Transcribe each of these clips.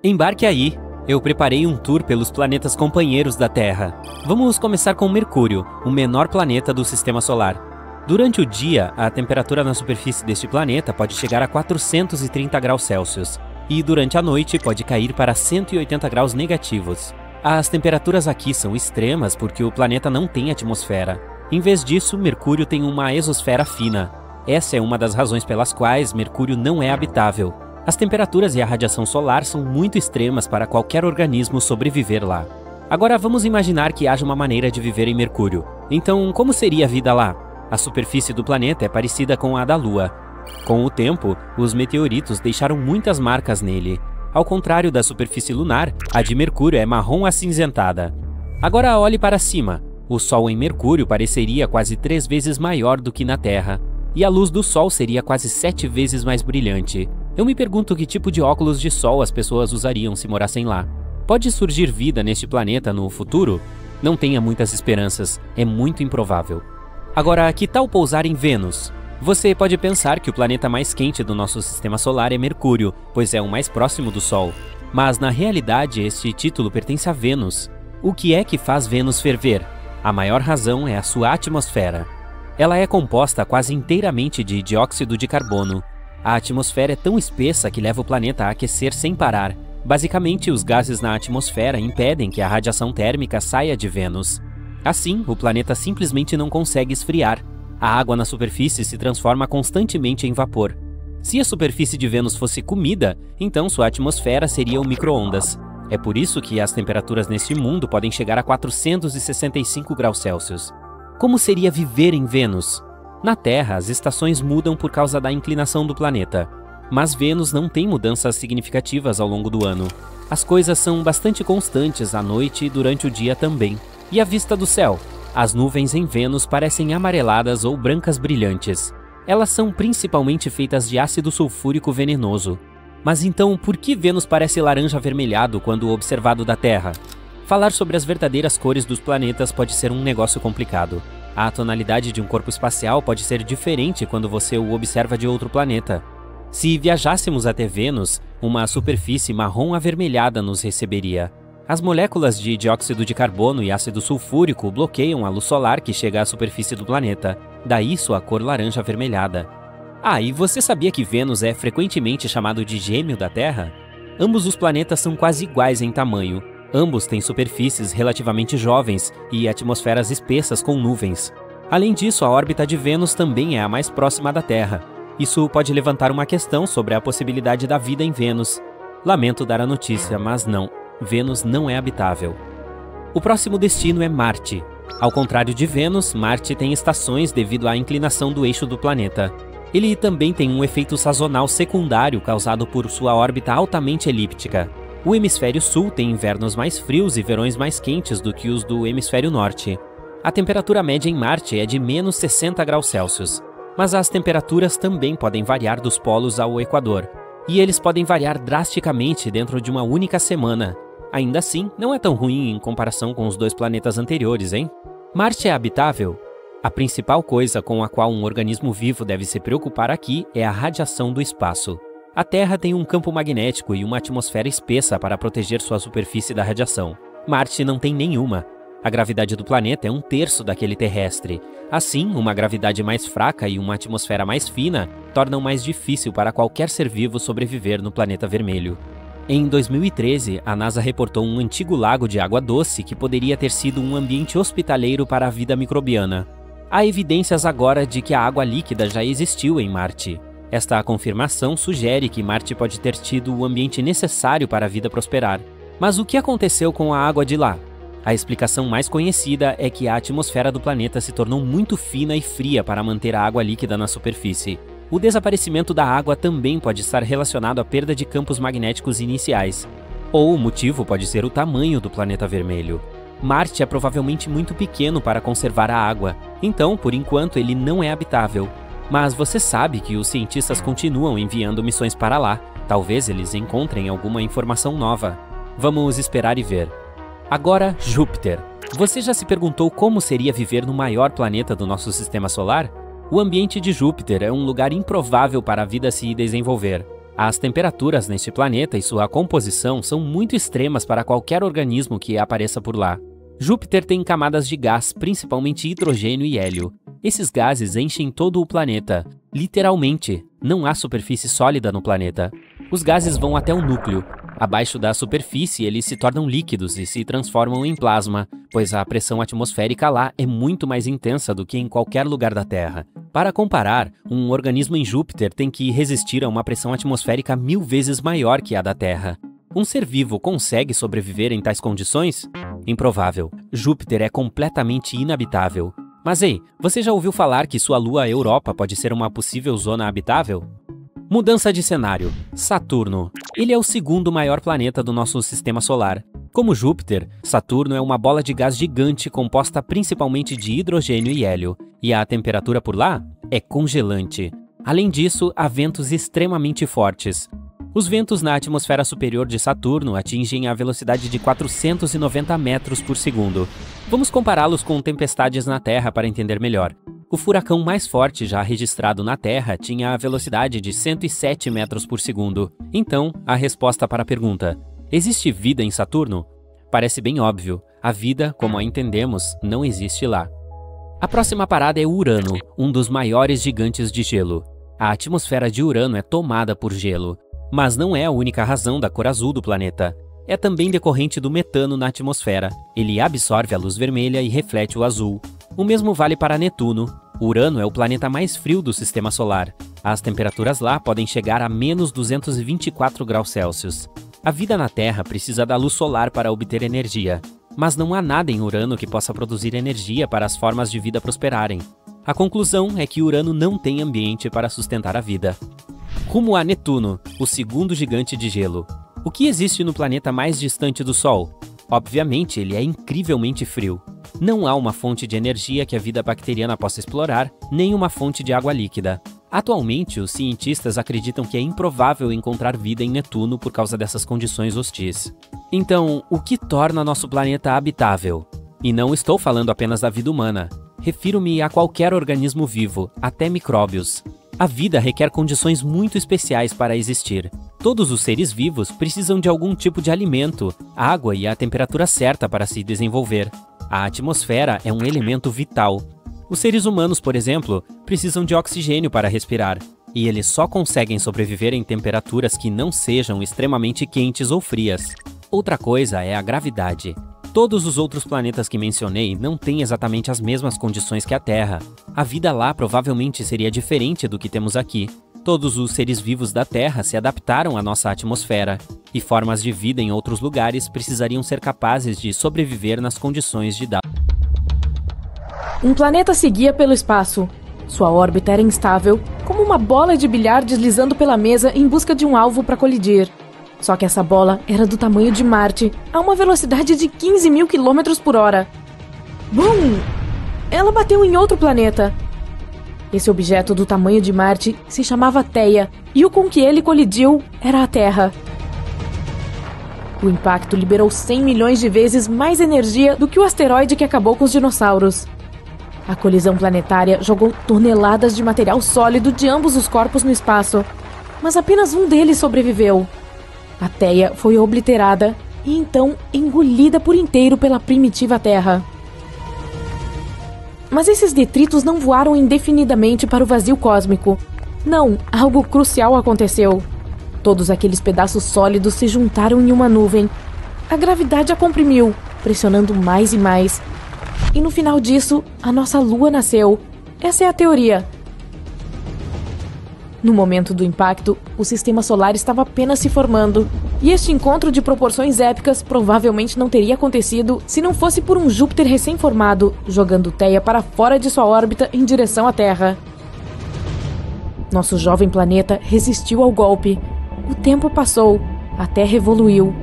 Embarque aí! Eu preparei um tour pelos planetas companheiros da Terra. Vamos começar com Mercúrio, o menor planeta do Sistema Solar. Durante o dia, a temperatura na superfície deste planeta pode chegar a 430 graus Celsius, e durante a noite pode cair para 180 graus negativos. As temperaturas aqui são extremas porque o planeta não tem atmosfera. Em vez disso, Mercúrio tem uma exosfera fina. Essa é uma das razões pelas quais Mercúrio não é habitável. As temperaturas e a radiação solar são muito extremas para qualquer organismo sobreviver lá. Agora vamos imaginar que haja uma maneira de viver em Mercúrio. Então, como seria a vida lá? A superfície do planeta é parecida com a da Lua. Com o tempo, os meteoritos deixaram muitas marcas nele. Ao contrário da superfície lunar, a de Mercúrio é marrom acinzentada. Agora olhe para cima. O Sol em Mercúrio pareceria quase 3 vezes maior do que na Terra. E a luz do Sol seria quase 7 vezes mais brilhante. Eu me pergunto que tipo de óculos de sol as pessoas usariam se morassem lá. Pode surgir vida neste planeta no futuro? Não tenha muitas esperanças, é muito improvável. Agora, que tal pousar em Vênus? Você pode pensar que o planeta mais quente do nosso sistema solar é Mercúrio, pois é o mais próximo do Sol. Mas na realidade este título pertence a Vênus. O que é que faz Vênus ferver? A maior razão é a sua atmosfera. Ela é composta quase inteiramente de dióxido de carbono. A atmosfera é tão espessa que leva o planeta a aquecer sem parar. Basicamente, os gases na atmosfera impedem que a radiação térmica saia de Vênus. Assim, o planeta simplesmente não consegue esfriar. A água na superfície se transforma constantemente em vapor. Se a superfície de Vênus fosse comida, então sua atmosfera seria um micro-ondas. É por isso que as temperaturas neste mundo podem chegar a 465 graus Celsius. Como seria viver em Vênus? Na Terra, as estações mudam por causa da inclinação do planeta. Mas Vênus não tem mudanças significativas ao longo do ano. As coisas são bastante constantes à noite e durante o dia também. E a vista do céu? As nuvens em Vênus parecem amareladas ou brancas brilhantes. Elas são principalmente feitas de ácido sulfúrico venenoso. Mas então, por que Vênus parece laranja avermelhado quando observado da Terra? Falar sobre as verdadeiras cores dos planetas pode ser um negócio complicado. A tonalidade de um corpo espacial pode ser diferente quando você o observa de outro planeta. Se viajássemos até Vênus, uma superfície marrom avermelhada nos receberia. As moléculas de dióxido de carbono e ácido sulfúrico bloqueiam a luz solar que chega à superfície do planeta, daí sua cor laranja avermelhada. Ah, e você sabia que Vênus é frequentemente chamado de gêmeo da Terra? Ambos os planetas são quase iguais em tamanho. Ambos têm superfícies relativamente jovens e atmosferas espessas com nuvens. Além disso, a órbita de Vênus também é a mais próxima da Terra. Isso pode levantar uma questão sobre a possibilidade da vida em Vênus. Lamento dar a notícia, mas não. Vênus não é habitável. O próximo destino é Marte. Ao contrário de Vênus, Marte tem estações devido à inclinação do eixo do planeta. Ele também tem um efeito sazonal secundário causado por sua órbita altamente elíptica. O hemisfério sul tem invernos mais frios e verões mais quentes do que os do hemisfério norte. A temperatura média em Marte é de menos 60 graus Celsius, mas as temperaturas também podem variar dos polos ao Equador, e eles podem variar drasticamente dentro de uma única semana. Ainda assim, não é tão ruim em comparação com os 2 planetas anteriores, hein? Marte é habitável? A principal coisa com a qual um organismo vivo deve se preocupar aqui é a radiação do espaço. A Terra tem um campo magnético e uma atmosfera espessa para proteger sua superfície da radiação. Marte não tem nenhuma. A gravidade do planeta é 1/3 daquele terrestre. Assim, uma gravidade mais fraca e uma atmosfera mais fina tornam mais difícil para qualquer ser vivo sobreviver no planeta vermelho. Em 2013, a NASA reportou um antigo lago de água doce que poderia ter sido um ambiente hospitaleiro para a vida microbiana. Há evidências agora de que a água líquida já existiu em Marte. Esta confirmação sugere que Marte pode ter tido o ambiente necessário para a vida prosperar. Mas o que aconteceu com a água de lá? A explicação mais conhecida é que a atmosfera do planeta se tornou muito fina e fria para manter a água líquida na superfície. O desaparecimento da água também pode estar relacionado à perda de campos magnéticos iniciais. Ou o motivo pode ser o tamanho do planeta vermelho. Marte é provavelmente muito pequeno para conservar a água, então, por enquanto, ele não é habitável. Mas você sabe que os cientistas continuam enviando missões para lá. Talvez eles encontrem alguma informação nova. Vamos esperar e ver. Agora, Júpiter. Você já se perguntou como seria viver no maior planeta do nosso sistema solar? O ambiente de Júpiter é um lugar improvável para a vida se desenvolver. As temperaturas neste planeta e sua composição são muito extremas para qualquer organismo que apareça por lá. Júpiter tem camadas de gás, principalmente hidrogênio e hélio. Esses gases enchem todo o planeta. Literalmente, não há superfície sólida no planeta. Os gases vão até o núcleo. Abaixo da superfície, eles se tornam líquidos e se transformam em plasma, pois a pressão atmosférica lá é muito mais intensa do que em qualquer lugar da Terra. Para comparar, um organismo em Júpiter tem que resistir a uma pressão atmosférica 1000 vezes maior que a da Terra. Um ser vivo consegue sobreviver em tais condições? Improvável. Júpiter é completamente inabitável. Mas ei, você já ouviu falar que sua lua Europa pode ser uma possível zona habitável? Mudança de cenário. Saturno. Ele é o segundo maior planeta do nosso sistema solar. Como Júpiter, Saturno é uma bola de gás gigante composta principalmente de hidrogênio e hélio, e a temperatura por lá é congelante. Além disso, há ventos extremamente fortes. Os ventos na atmosfera superior de Saturno atingem a velocidade de 490 metros por segundo. Vamos compará-los com tempestades na Terra para entender melhor. O furacão mais forte já registrado na Terra tinha a velocidade de 107 metros por segundo. Então, a resposta para a pergunta: existe vida em Saturno? Parece bem óbvio. A vida, como a entendemos, não existe lá. A próxima parada é Urano, um dos maiores gigantes de gelo. A atmosfera de Urano é tomada por gelo. Mas não é a única razão da cor azul do planeta. É também decorrente do metano na atmosfera. Ele absorve a luz vermelha e reflete o azul. O mesmo vale para Netuno. Urano é o planeta mais frio do sistema solar. As temperaturas lá podem chegar a menos 224 graus Celsius. A vida na Terra precisa da luz solar para obter energia. Mas não há nada em Urano que possa produzir energia para as formas de vida prosperarem. A conclusão é que Urano não tem ambiente para sustentar a vida. Rumo a Netuno, o segundo gigante de gelo. O que existe no planeta mais distante do Sol? Obviamente, ele é incrivelmente frio. Não há uma fonte de energia que a vida bacteriana possa explorar, nem uma fonte de água líquida. Atualmente, os cientistas acreditam que é improvável encontrar vida em Netuno por causa dessas condições hostis. Então, o que torna nosso planeta habitável? E não estou falando apenas da vida humana. Refiro-me a qualquer organismo vivo, até micróbios. A vida requer condições muito especiais para existir. Todos os seres vivos precisam de algum tipo de alimento, água e a temperatura certa para se desenvolver. A atmosfera é um elemento vital. Os seres humanos, por exemplo, precisam de oxigênio para respirar, e eles só conseguem sobreviver em temperaturas que não sejam extremamente quentes ou frias. Outra coisa é a gravidade. Todos os outros planetas que mencionei não têm exatamente as mesmas condições que a Terra. A vida lá provavelmente seria diferente do que temos aqui. Todos os seres vivos da Terra se adaptaram à nossa atmosfera, e formas de vida em outros lugares precisariam ser capazes de sobreviver nas condições de Um planeta seguia pelo espaço. Sua órbita era instável, como uma bola de bilhar deslizando pela mesa em busca de um alvo para colidir. Só que essa bola era do tamanho de Marte, a uma velocidade de 15 mil quilômetros por hora. Bum! Ela bateu em outro planeta. Esse objeto do tamanho de Marte se chamava Theia, e o com que ele colidiu era a Terra. O impacto liberou 100 milhões de vezes mais energia do que o asteroide que acabou com os dinossauros. A colisão planetária jogou toneladas de material sólido de ambos os corpos no espaço, mas apenas um deles sobreviveu. A Theia foi obliterada e então engolida por inteiro pela primitiva Terra. Mas esses detritos não voaram indefinidamente para o vazio cósmico. Não, algo crucial aconteceu. Todos aqueles pedaços sólidos se juntaram em uma nuvem. A gravidade a comprimiu, pressionando mais e mais. E no final disso, a nossa Lua nasceu. Essa é a teoria. No momento do impacto, o sistema solar estava apenas se formando. E este encontro de proporções épicas provavelmente não teria acontecido se não fosse por um Júpiter recém-formado, jogando Theia para fora de sua órbita em direção à Terra. Nosso jovem planeta resistiu ao golpe. O tempo passou, a Terra evoluiu.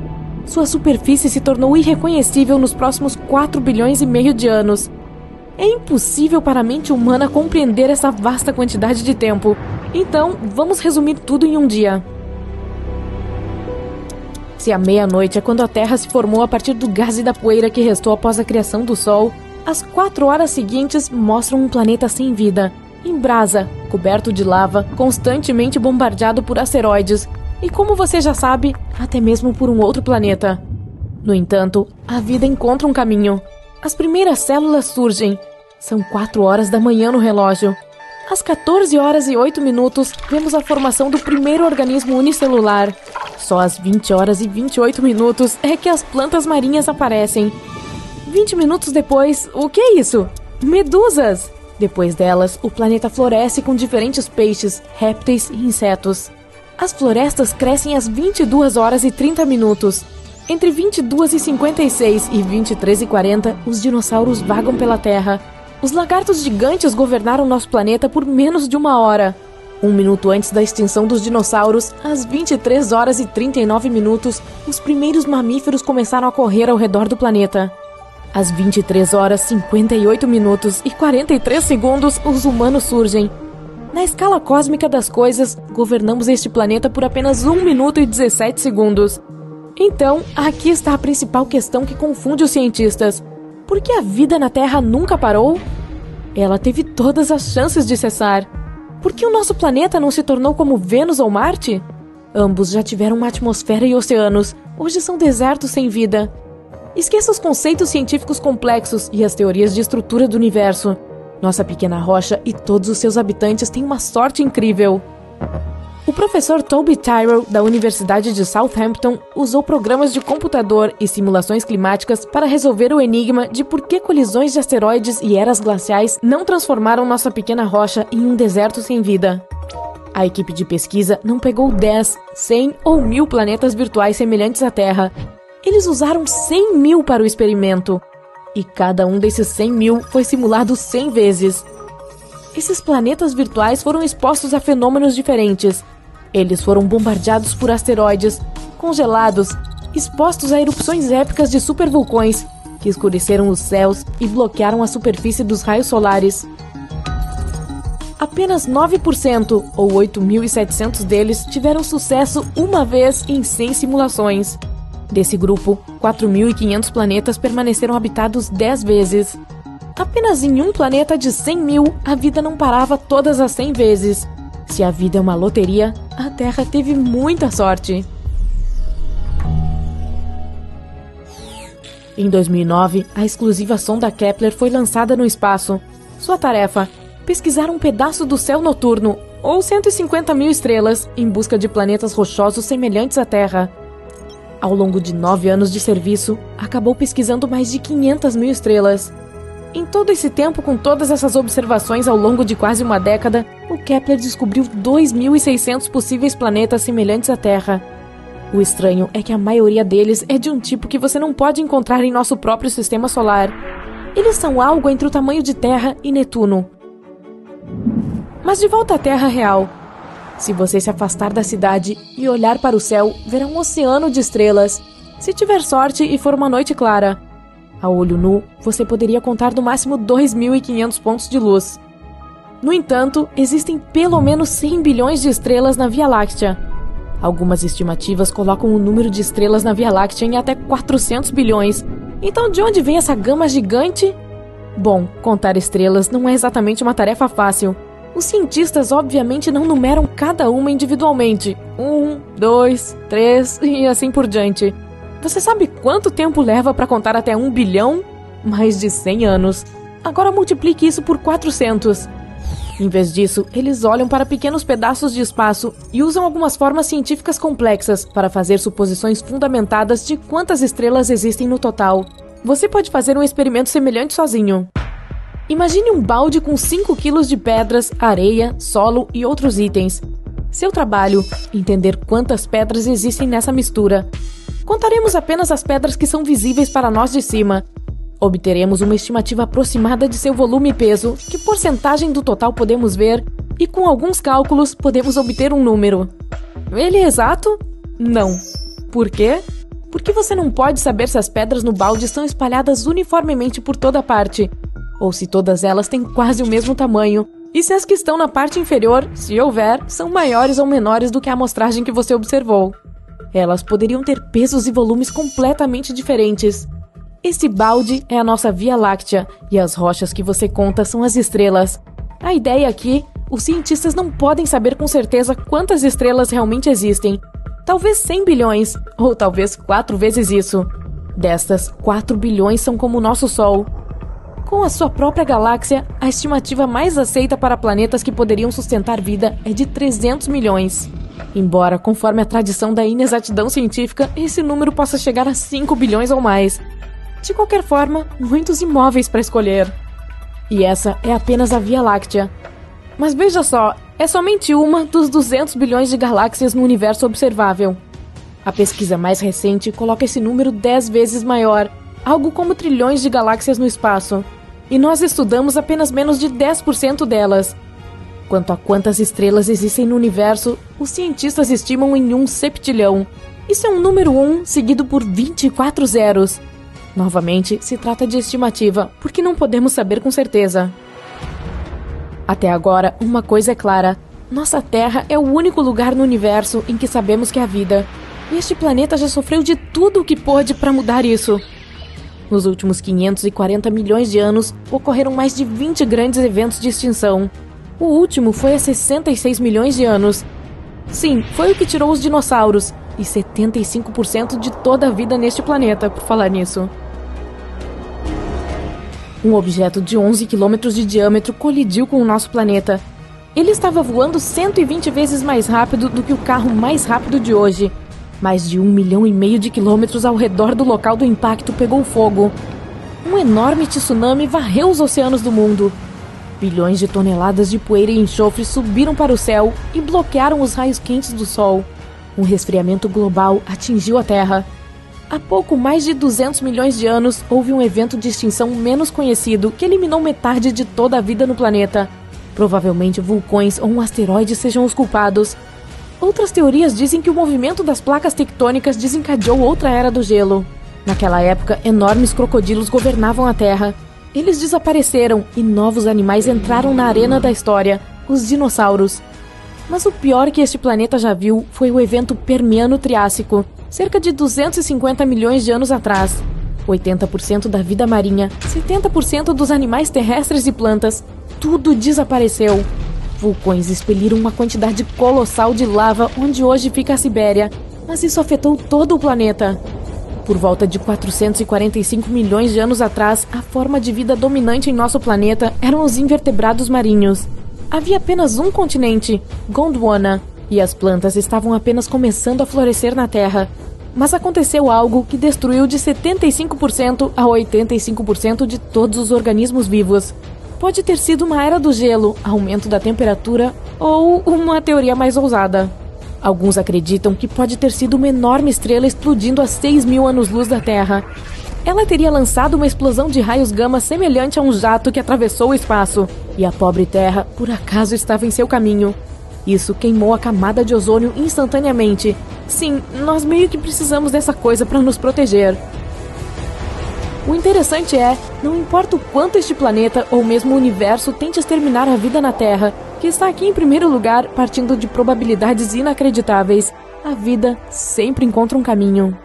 Sua superfície se tornou irreconhecível nos próximos 4 bilhões e meio de anos. É impossível para a mente humana compreender essa vasta quantidade de tempo. Então, vamos resumir tudo em um dia. Se a meia-noite é quando a Terra se formou a partir do gás e da poeira que restou após a criação do Sol, as 4 horas seguintes mostram um planeta sem vida, em brasa, coberto de lava, constantemente bombardeado por asteroides, e, como você já sabe, até mesmo por um outro planeta. No entanto, a vida encontra um caminho. As primeiras células surgem. São 4 horas da manhã no relógio. Às 14 horas e 8 minutos, vemos a formação do primeiro organismo unicelular. Só às 20 horas e 28 minutos é que as plantas marinhas aparecem. 20 minutos depois, o que é isso? Medusas! Depois delas, o planeta floresce com diferentes peixes, répteis e insetos. As florestas crescem às 22 horas e 30 minutos. Entre 22h56 e 23h40, os dinossauros vagam pela Terra. Os lagartos gigantes governaram nosso planeta por menos de 1 hora. 1 minuto antes da extinção dos dinossauros, às 23 horas e 39 minutos, os primeiros mamíferos começaram a correr ao redor do planeta. Às 23 horas, 58 minutos e 43 segundos, os humanos surgem. Na escala cósmica das coisas, governamos este planeta por apenas 1 minuto e 17 segundos. Então, aqui está a principal questão que confunde os cientistas. Por que a vida na Terra nunca parou? Ela teve todas as chances de cessar. Por que o nosso planeta não se tornou como Vênus ou Marte? Ambos já tiveram uma atmosfera e oceanos. Hoje são desertos sem vida. Esqueça os conceitos científicos complexos e as teorias de estrutura do universo. Nossa pequena rocha e todos os seus habitantes têm uma sorte incrível. O professor Toby Tyrrell, da Universidade de Southampton, usou programas de computador e simulações climáticas para resolver o enigma de por que colisões de asteroides e eras glaciais não transformaram nossa pequena rocha em um deserto sem vida. A equipe de pesquisa não pegou 10, 100 ou 1000 planetas virtuais semelhantes à Terra. Eles usaram 100 mil para o experimento. E cada um desses 100 mil foi simulado 100 vezes. Esses planetas virtuais foram expostos a fenômenos diferentes. Eles foram bombardeados por asteroides, congelados, expostos a erupções épicas de supervulcões, que escureceram os céus e bloquearam a superfície dos raios solares. Apenas 9%, ou 8.700 deles, tiveram sucesso uma vez em 100 simulações. Desse grupo, 4.500 planetas permaneceram habitados 10 vezes. Apenas em um planeta de 100 mil, a vida não parava todas as 100 vezes. Se a vida é uma loteria, a Terra teve muita sorte. Em 2009, a exclusiva sonda Kepler foi lançada no espaço. Sua tarefa: pesquisar um pedaço do céu noturno, ou 150 mil estrelas, em busca de planetas rochosos semelhantes à Terra. Ao longo de 9 anos de serviço, acabou pesquisando mais de 500 mil estrelas. Em todo esse tempo, com todas essas observações ao longo de quase uma década, o Kepler descobriu 2.600 possíveis planetas semelhantes à Terra. O estranho é que a maioria deles é de um tipo que você não pode encontrar em nosso próprio sistema solar. Eles são algo entre o tamanho de Terra e Netuno. Mas de volta à Terra real. Se você se afastar da cidade e olhar para o céu, verá um oceano de estrelas. Se tiver sorte e for uma noite clara. A olho nu, você poderia contar no máximo 2.500 pontos de luz. No entanto, existem pelo menos 100 bilhões de estrelas na Via Láctea. Algumas estimativas colocam o número de estrelas na Via Láctea em até 400 bilhões. Então, de onde vem essa gama gigante? Bom, contar estrelas não é exatamente uma tarefa fácil. Os cientistas obviamente não numeram cada uma individualmente. 1, 2, 3 e assim por diante. Você sabe quanto tempo leva para contar até 1 bilhão? Mais de 100 anos. Agora multiplique isso por 400. Em vez disso, eles olham para pequenos pedaços de espaço e usam algumas formas científicas complexas para fazer suposições fundamentadas de quantas estrelas existem no total. Você pode fazer um experimento semelhante sozinho. Imagine um balde com 5 quilos de pedras, areia, solo e outros itens. Seu trabalho: entender quantas pedras existem nessa mistura. Contaremos apenas as pedras que são visíveis para nós de cima. Obteremos uma estimativa aproximada de seu volume e peso, que porcentagem do total podemos ver, e com alguns cálculos podemos obter um número. Ele é exato? Não. Por quê? Porque você não pode saber se as pedras no balde estão espalhadas uniformemente por toda parte, ou se todas elas têm quase o mesmo tamanho, e se as que estão na parte inferior, se houver, são maiores ou menores do que a amostragem que você observou. Elas poderiam ter pesos e volumes completamente diferentes. Esse balde é a nossa Via Láctea, e as rochas que você conta são as estrelas. A ideia aqui: os cientistas não podem saber com certeza quantas estrelas realmente existem. Talvez 100 bilhões, ou talvez 4 vezes isso. Destas, 4 bilhões são como o nosso Sol. Com a sua própria galáxia, a estimativa mais aceita para planetas que poderiam sustentar vida é de 300 milhões. Embora, conforme a tradição da inexatidão científica, esse número possa chegar a 5 bilhões ou mais. De qualquer forma, muitos imóveis para escolher. E essa é apenas a Via Láctea. Mas veja só, é somente uma dos 200 bilhões de galáxias no universo observável. A pesquisa mais recente coloca esse número 10 vezes maior, algo como trilhões de galáxias no espaço. E nós estudamos apenas menos de 10% delas. Quanto a quantas estrelas existem no universo, os cientistas estimam em 1 septilhão. Isso é um número 1 seguido por 24 zeros. Novamente, se trata de estimativa, porque não podemos saber com certeza. Até agora, uma coisa é clara: nossa Terra é o único lugar no universo em que sabemos que há vida. E este planeta já sofreu de tudo o que pôde para mudar isso. Nos últimos 540 milhões de anos, ocorreram mais de 20 grandes eventos de extinção. O último foi há 66 milhões de anos. Sim, foi o que tirou os dinossauros, e 75% de toda a vida neste planeta, por falar nisso. Um objeto de 11 quilômetros de diâmetro colidiu com o nosso planeta. Ele estava voando 120 vezes mais rápido do que o carro mais rápido de hoje. Mais de 1,5 milhão de quilômetros ao redor do local do impacto pegou fogo. Um enorme tsunami varreu os oceanos do mundo. Bilhões de toneladas de poeira e enxofre subiram para o céu e bloquearam os raios quentes do Sol. Um resfriamento global atingiu a Terra. Há pouco mais de 200 milhões de anos, houve um evento de extinção menos conhecido que eliminou metade de toda a vida no planeta. Provavelmente vulcões ou um asteroide sejam os culpados. Outras teorias dizem que o movimento das placas tectônicas desencadeou outra era do gelo. Naquela época, enormes crocodilos governavam a Terra. Eles desapareceram e novos animais entraram na arena da história, os dinossauros. Mas o pior que este planeta já viu foi o evento Permiano-Triássico, cerca de 250 milhões de anos atrás. 80% da vida marinha, 70% dos animais terrestres e plantas, tudo desapareceu. Vulcões expeliram uma quantidade colossal de lava onde hoje fica a Sibéria, mas isso afetou todo o planeta. Por volta de 445 milhões de anos atrás, a forma de vida dominante em nosso planeta eram os invertebrados marinhos. Havia apenas um continente, Gondwana, e as plantas estavam apenas começando a florescer na Terra. Mas aconteceu algo que destruiu de 75% a 85% de todos os organismos vivos. Pode ter sido uma era do gelo, aumento da temperatura ou uma teoria mais ousada. Alguns acreditam que pode ter sido uma enorme estrela explodindo a 6.000 anos-luz da Terra. Ela teria lançado uma explosão de raios gama semelhante a um jato que atravessou o espaço, e a pobre Terra, por acaso, estava em seu caminho. Isso queimou a camada de ozônio instantaneamente. Sim, nós meio que precisamos dessa coisa para nos proteger. O interessante é, não importa o quanto este planeta ou mesmo o universo tente exterminar a vida na Terra, que está aqui em primeiro lugar, partindo de probabilidades inacreditáveis, a vida sempre encontra um caminho.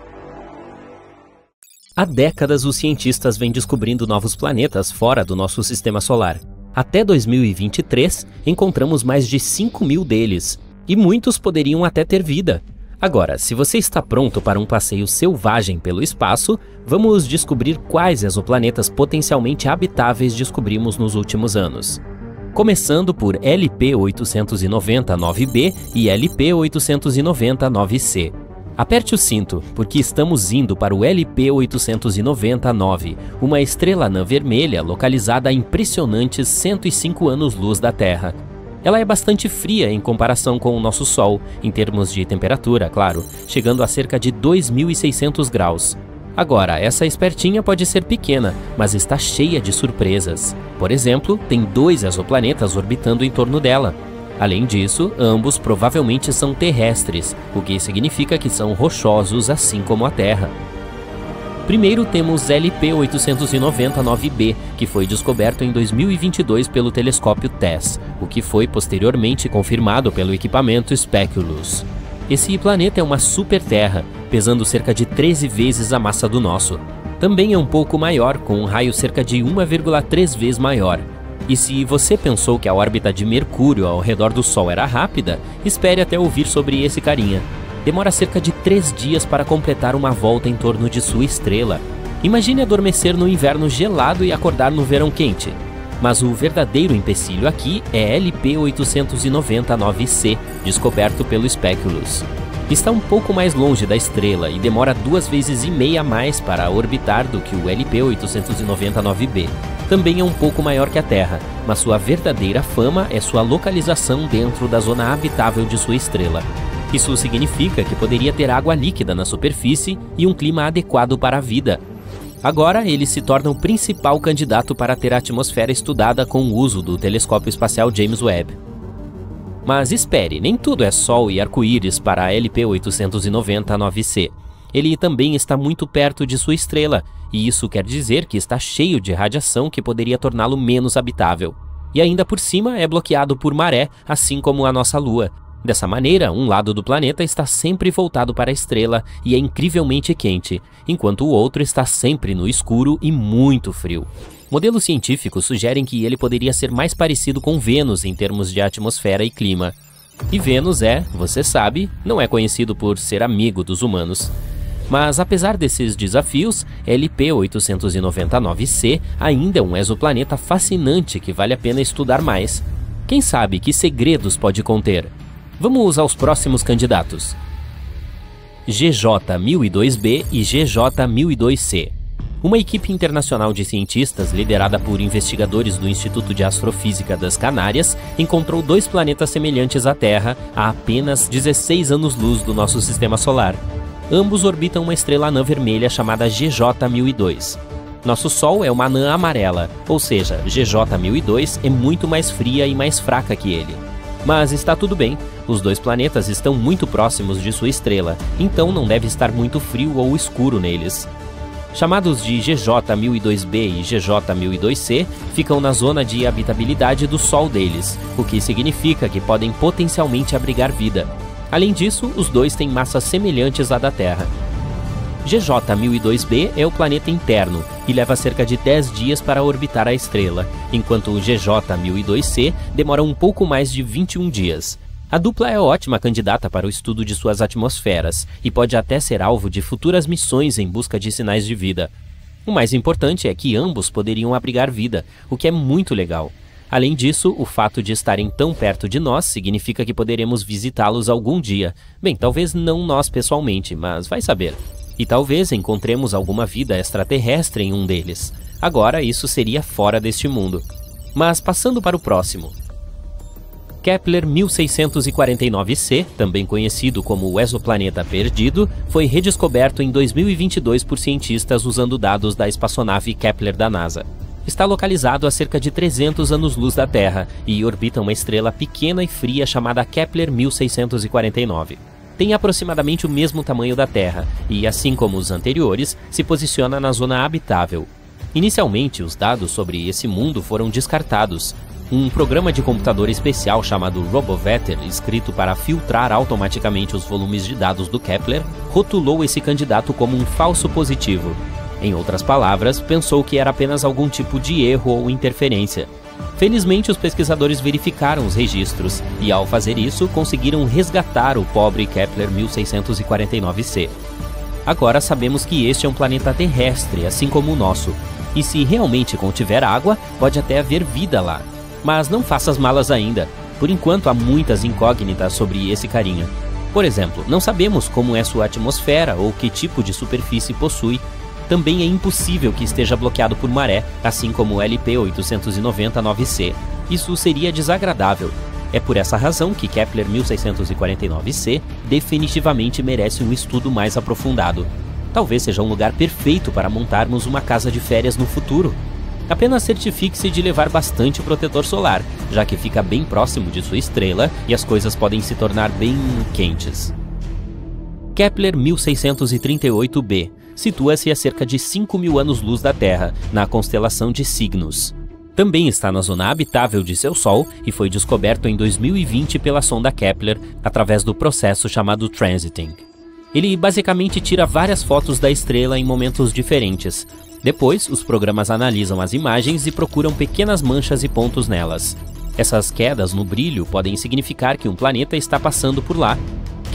Há décadas os cientistas vêm descobrindo novos planetas fora do nosso sistema solar. Até 2023, encontramos mais de 5.000 deles, e muitos poderiam até ter vida. Agora, se você está pronto para um passeio selvagem pelo espaço, vamos descobrir quais exoplanetas potencialmente habitáveis descobrimos nos últimos anos. Começando por LP-890-9b e LP-890-9c. Aperte o cinto, porque estamos indo para o LP-890-9, uma estrela anã vermelha localizada a impressionantes 105 anos-luz da Terra. Ela é bastante fria em comparação com o nosso Sol, em termos de temperatura, claro, chegando a cerca de 2.600 graus. Agora, essa espertinha pode ser pequena, mas está cheia de surpresas. Por exemplo, tem 2 exoplanetas orbitando em torno dela. Além disso, ambos provavelmente são terrestres, o que significa que são rochosos assim como a Terra. Primeiro temos LP-890-9b, que foi descoberto em 2022 pelo telescópio TESS, o que foi posteriormente confirmado pelo equipamento Speculus. Esse planeta é uma super-terra, pesando cerca de 13 vezes a massa do nosso. Também é um pouco maior, com um raio cerca de 1,3 vezes maior. E se você pensou que a órbita de Mercúrio ao redor do Sol era rápida, espere até ouvir sobre esse carinha. demora cerca de 3 dias para completar uma volta em torno de sua estrela. Imagine adormecer no inverno gelado e acordar no verão quente. Mas o verdadeiro empecilho aqui é LP-890-9C, descoberto pelo Speculus. Está um pouco mais longe da estrela e demora 2,5 vezes a mais para orbitar do que o LP-890-9B. Também é um pouco maior que a Terra, mas sua verdadeira fama é sua localização dentro da zona habitável de sua estrela. Isso significa que poderia ter água líquida na superfície e um clima adequado para a vida. Agora, ele se torna o principal candidato para ter a atmosfera estudada com o uso do telescópio espacial James Webb. Mas espere, nem tudo é sol e arco-íris para a LP-890-9C. Ele também está muito perto de sua estrela, e isso quer dizer que está cheio de radiação que poderia torná-lo menos habitável. E ainda por cima é bloqueado por maré, assim como a nossa Lua. Dessa maneira, um lado do planeta está sempre voltado para a estrela e é incrivelmente quente, enquanto o outro está sempre no escuro e muito frio. Modelos científicos sugerem que ele poderia ser mais parecido com Vênus em termos de atmosfera e clima. E Vênus você sabe, não é conhecido por ser amigo dos humanos. Mas apesar desses desafios, LP-890-9C ainda é um exoplaneta fascinante que vale a pena estudar mais. Quem sabe que segredos pode conter? Vamos aos próximos candidatos. GJ-1002b e GJ-1002c. Uma equipe internacional de cientistas, liderada por investigadores do Instituto de Astrofísica das Canárias, encontrou 2 planetas semelhantes à Terra a apenas 16 anos-luz do nosso sistema solar. Ambos orbitam uma estrela anã vermelha chamada GJ-1002. Nosso Sol é uma anã amarela, ou seja, GJ-1002 é muito mais fria e mais fraca que ele. Mas está tudo bem, os 2 planetas estão muito próximos de sua estrela, então não deve estar muito frio ou escuro neles. Chamados de GJ-1002b e GJ-1002c, ficam na zona de habitabilidade do Sol deles, o que significa que podem potencialmente abrigar vida. Além disso, os 2 têm massas semelhantes à da Terra. GJ-1002b é o planeta interno e leva cerca de 10 dias para orbitar a estrela, enquanto o GJ-1002c demora um pouco mais de 21 dias. A dupla é ótima candidata para o estudo de suas atmosferas e pode até ser alvo de futuras missões em busca de sinais de vida. O mais importante é que ambos poderiam abrigar vida, o que é muito legal. Além disso, o fato de estarem tão perto de nós significa que poderemos visitá-los algum dia. Bem, talvez não nós pessoalmente, mas vai saber. E talvez encontremos alguma vida extraterrestre em um deles. Agora, isso seria fora deste mundo. Mas passando para o próximo. Kepler 1649c, também conhecido como o exoplaneta perdido, foi redescoberto em 2022 por cientistas usando dados da espaçonave Kepler da NASA. Está localizado a cerca de 300 anos-luz da Terra e orbita uma estrela pequena e fria chamada Kepler 1649. Tem aproximadamente o mesmo tamanho da Terra e, assim como os anteriores, se posiciona na zona habitável. Inicialmente, os dados sobre esse mundo foram descartados. Um programa de computador especial chamado RoboVetter, escrito para filtrar automaticamente os volumes de dados do Kepler, rotulou esse candidato como um falso positivo. Em outras palavras, pensou que era apenas algum tipo de erro ou interferência. Felizmente, os pesquisadores verificaram os registros e, ao fazer isso, conseguiram resgatar o pobre Kepler 1649c. Agora sabemos que este é um planeta terrestre, assim como o nosso, e se realmente contiver água, pode até haver vida lá. Mas não faça as malas ainda. Por enquanto, há muitas incógnitas sobre esse carinha. Por exemplo, não sabemos como é sua atmosfera ou que tipo de superfície possui. Também é impossível que esteja bloqueado por maré, assim como o LP-890-9C. Isso seria desagradável. É por essa razão que Kepler 1649c definitivamente merece um estudo mais aprofundado. Talvez seja um lugar perfeito para montarmos uma casa de férias no futuro. Apenas certifique-se de levar bastante protetor solar, já que fica bem próximo de sua estrela e as coisas podem se tornar bem quentes. Kepler 1638b situa-se a cerca de 5.000 anos-luz da Terra, na constelação de Cygnus. Também está na zona habitável de seu Sol e foi descoberto em 2020 pela sonda Kepler através do processo chamado transiting. Ele basicamente tira várias fotos da estrela em momentos diferentes. Depois, os programas analisam as imagens e procuram pequenas manchas e pontos nelas. Essas quedas no brilho podem significar que um planeta está passando por lá.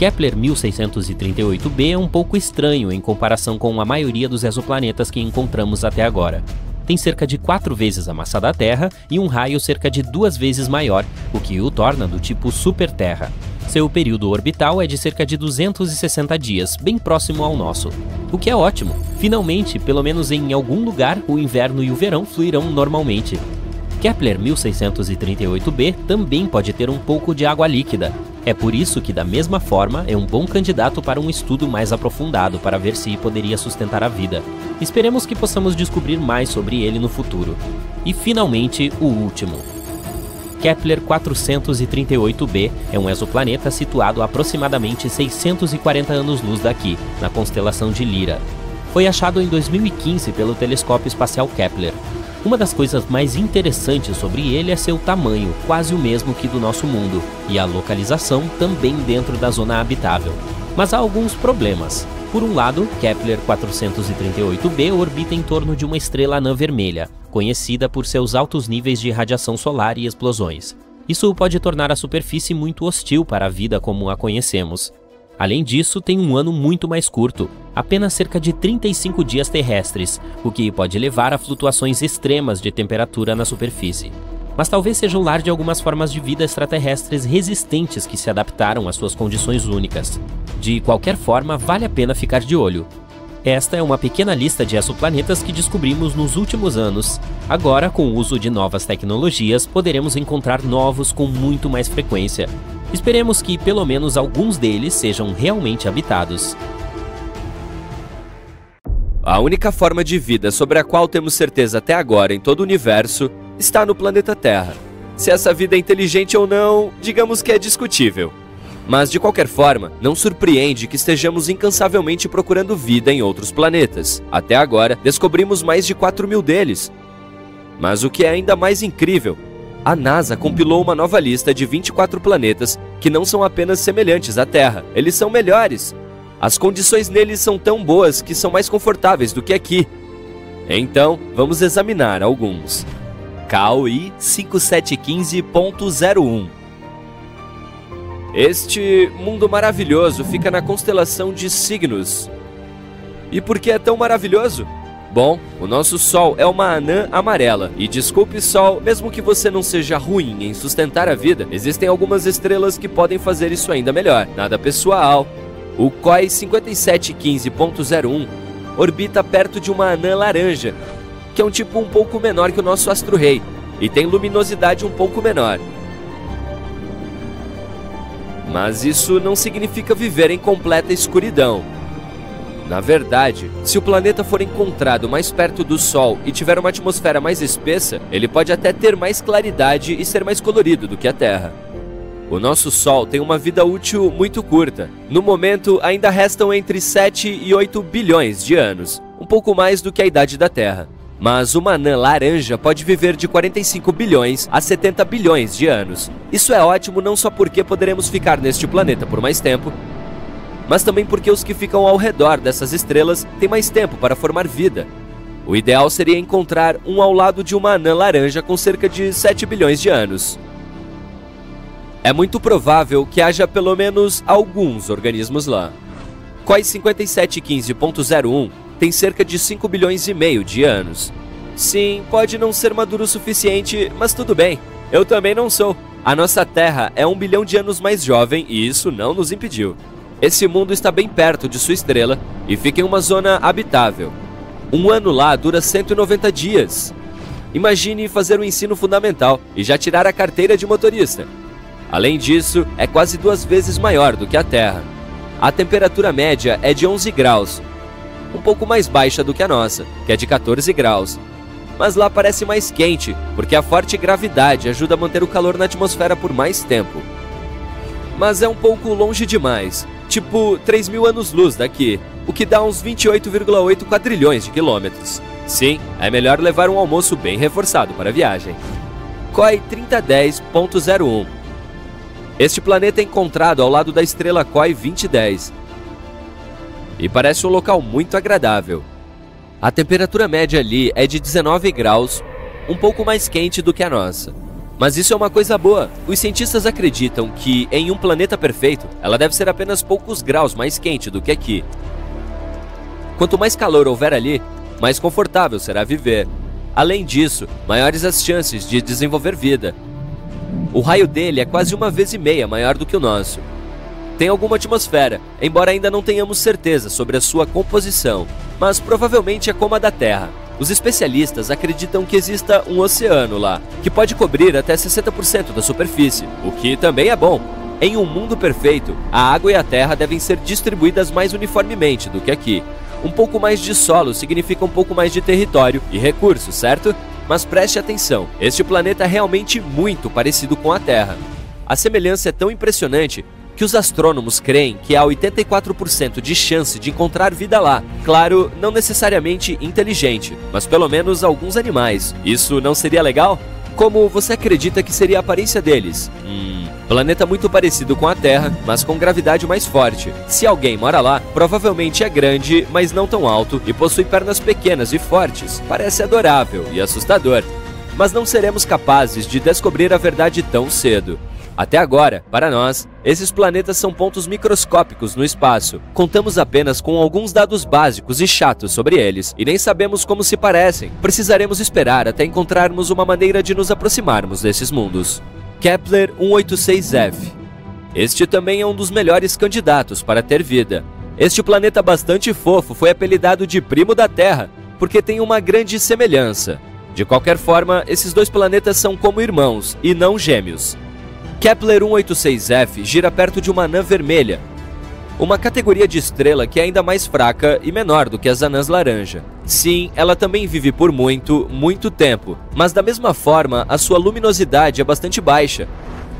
Kepler 1638b é um pouco estranho em comparação com a maioria dos exoplanetas que encontramos até agora. Tem cerca de 4 vezes a massa da Terra e um raio cerca de 2 vezes maior, o que o torna do tipo super-Terra. Seu período orbital é de cerca de 260 dias, bem próximo ao nosso. O que é ótimo. Finalmente, pelo menos em algum lugar, o inverno e o verão fluirão normalmente. Kepler 1638b também pode ter um pouco de água líquida. É por isso que, da mesma forma, é um bom candidato para um estudo mais aprofundado para ver se poderia sustentar a vida. Esperemos que possamos descobrir mais sobre ele no futuro. E, finalmente, o último. Kepler 438b é um exoplaneta situado a aproximadamente 640 anos-luz daqui, na constelação de Lyra. Foi achado em 2015 pelo telescópio espacial Kepler. Uma das coisas mais interessantes sobre ele é seu tamanho, quase o mesmo que do nosso mundo, e a localização também dentro da zona habitável. Mas há alguns problemas. Por um lado, Kepler 438b orbita em torno de uma estrela anã vermelha, conhecida por seus altos níveis de radiação solar e explosões. Isso pode tornar a superfície muito hostil para a vida como a conhecemos. Além disso, tem um ano muito mais curto, apenas cerca de 35 dias terrestres, o que pode levar a flutuações extremas de temperatura na superfície. Mas talvez seja o lar de algumas formas de vida extraterrestres resistentes que se adaptaram às suas condições únicas. De qualquer forma, vale a pena ficar de olho. Esta é uma pequena lista de exoplanetas que descobrimos nos últimos anos. Agora, com o uso de novas tecnologias, poderemos encontrar novos com muito mais frequência. Esperemos que pelo menos alguns deles sejam realmente habitados. A única forma de vida sobre a qual temos certeza até agora em todo o universo está no planeta Terra. Se essa vida é inteligente ou não, digamos que é discutível. Mas, de qualquer forma, não surpreende que estejamos incansavelmente procurando vida em outros planetas. Até agora, descobrimos mais de 4.000 deles. Mas o que é ainda mais incrível, a NASA compilou uma nova lista de 24 planetas que não são apenas semelhantes à Terra, eles são melhores. As condições neles são tão boas que são mais confortáveis do que aqui. Então, vamos examinar alguns. KOI 5715.01. Este mundo maravilhoso fica na constelação de Cygnus. E por que é tão maravilhoso? Bom, o nosso Sol é uma anã amarela. E desculpe, Sol, mesmo que você não seja ruim em sustentar a vida, existem algumas estrelas que podem fazer isso ainda melhor. Nada pessoal. O KOI 5715.01 orbita perto de uma anã laranja, que é um tipo um pouco menor que o nosso astro-rei, e tem luminosidade um pouco menor. Mas isso não significa viver em completa escuridão. Na verdade, se o planeta for encontrado mais perto do Sol e tiver uma atmosfera mais espessa, ele pode até ter mais claridade e ser mais colorido do que a Terra. O nosso Sol tem uma vida útil muito curta. No momento, ainda restam entre 7 e 8 bilhões de anos, um pouco mais do que a idade da Terra. Mas uma anã laranja pode viver de 45 bilhões a 70 bilhões de anos. Isso é ótimo não só porque poderemos ficar neste planeta por mais tempo, mas também porque os que ficam ao redor dessas estrelas têm mais tempo para formar vida. O ideal seria encontrar um ao lado de uma anã laranja com cerca de 7 bilhões de anos. É muito provável que haja pelo menos alguns organismos lá. KOI 5715.01 tem cerca de 5 bilhões e meio de anos. Sim, pode não ser maduro o suficiente, mas tudo bem. Eu também não sou. A nossa Terra é 1 bilhão de anos mais jovem e isso não nos impediu. Esse mundo está bem perto de sua estrela e fica em uma zona habitável. Um ano lá dura 190 dias. Imagine fazer o ensino fundamental e já tirar a carteira de motorista. Além disso, é quase 2 vezes maior do que a Terra. A temperatura média é de 11 graus, um pouco mais baixa do que a nossa, que é de 14 graus. Mas lá parece mais quente, porque a forte gravidade ajuda a manter o calor na atmosfera por mais tempo. Mas é um pouco longe demais, tipo 3.000 anos-luz daqui, o que dá uns 28,8 quadrilhões de quilômetros. Sim, é melhor levar um almoço bem reforçado para a viagem. KOI 3010.01. Este planeta é encontrado ao lado da estrela KOI 2010 e parece um local muito agradável. A temperatura média ali é de 19 graus, um pouco mais quente do que a nossa. Mas isso é uma coisa boa. Os cientistas acreditam que, em um planeta perfeito, ela deve ser apenas poucos graus mais quente do que aqui. Quanto mais calor houver ali, mais confortável será viver. Além disso, maiores as chances de desenvolver vida. O raio dele é quase 1,5 vezes maior do que o nosso. Tem alguma atmosfera, embora ainda não tenhamos certeza sobre a sua composição, mas provavelmente é como a da Terra. Os especialistas acreditam que exista um oceano lá, que pode cobrir até 60% da superfície, o que também é bom. Em um mundo perfeito, a água e a terra devem ser distribuídas mais uniformemente do que aqui. Um pouco mais de solo significa um pouco mais de território e recursos, certo? Mas preste atenção, este planeta é realmente muito parecido com a Terra. A semelhança é tão impressionante que os astrônomos creem que há 84% de chance de encontrar vida lá. Claro, não necessariamente inteligente, mas pelo menos alguns animais. Isso não seria legal? Como você acredita que seria a aparência deles? Planeta muito parecido com a Terra, mas com gravidade mais forte. Se alguém mora lá, provavelmente é grande, mas não tão alto, e possui pernas pequenas e fortes. Parece adorável e assustador. Mas não seremos capazes de descobrir a verdade tão cedo. Até agora, para nós, esses planetas são pontos microscópicos no espaço. Contamos apenas com alguns dados básicos e chatos sobre eles, e nem sabemos como se parecem. Precisaremos esperar até encontrarmos uma maneira de nos aproximarmos desses mundos. Kepler 186f. Este também é um dos melhores candidatos para ter vida. Este planeta bastante fofo foi apelidado de primo da Terra, porque tem uma grande semelhança. De qualquer forma, esses dois planetas são como irmãos, e não gêmeos. Kepler 186f gira perto de uma anã vermelha, uma categoria de estrela que é ainda mais fraca e menor do que as anãs laranja. Sim, ela também vive por muito tempo, mas da mesma forma a sua luminosidade é bastante baixa.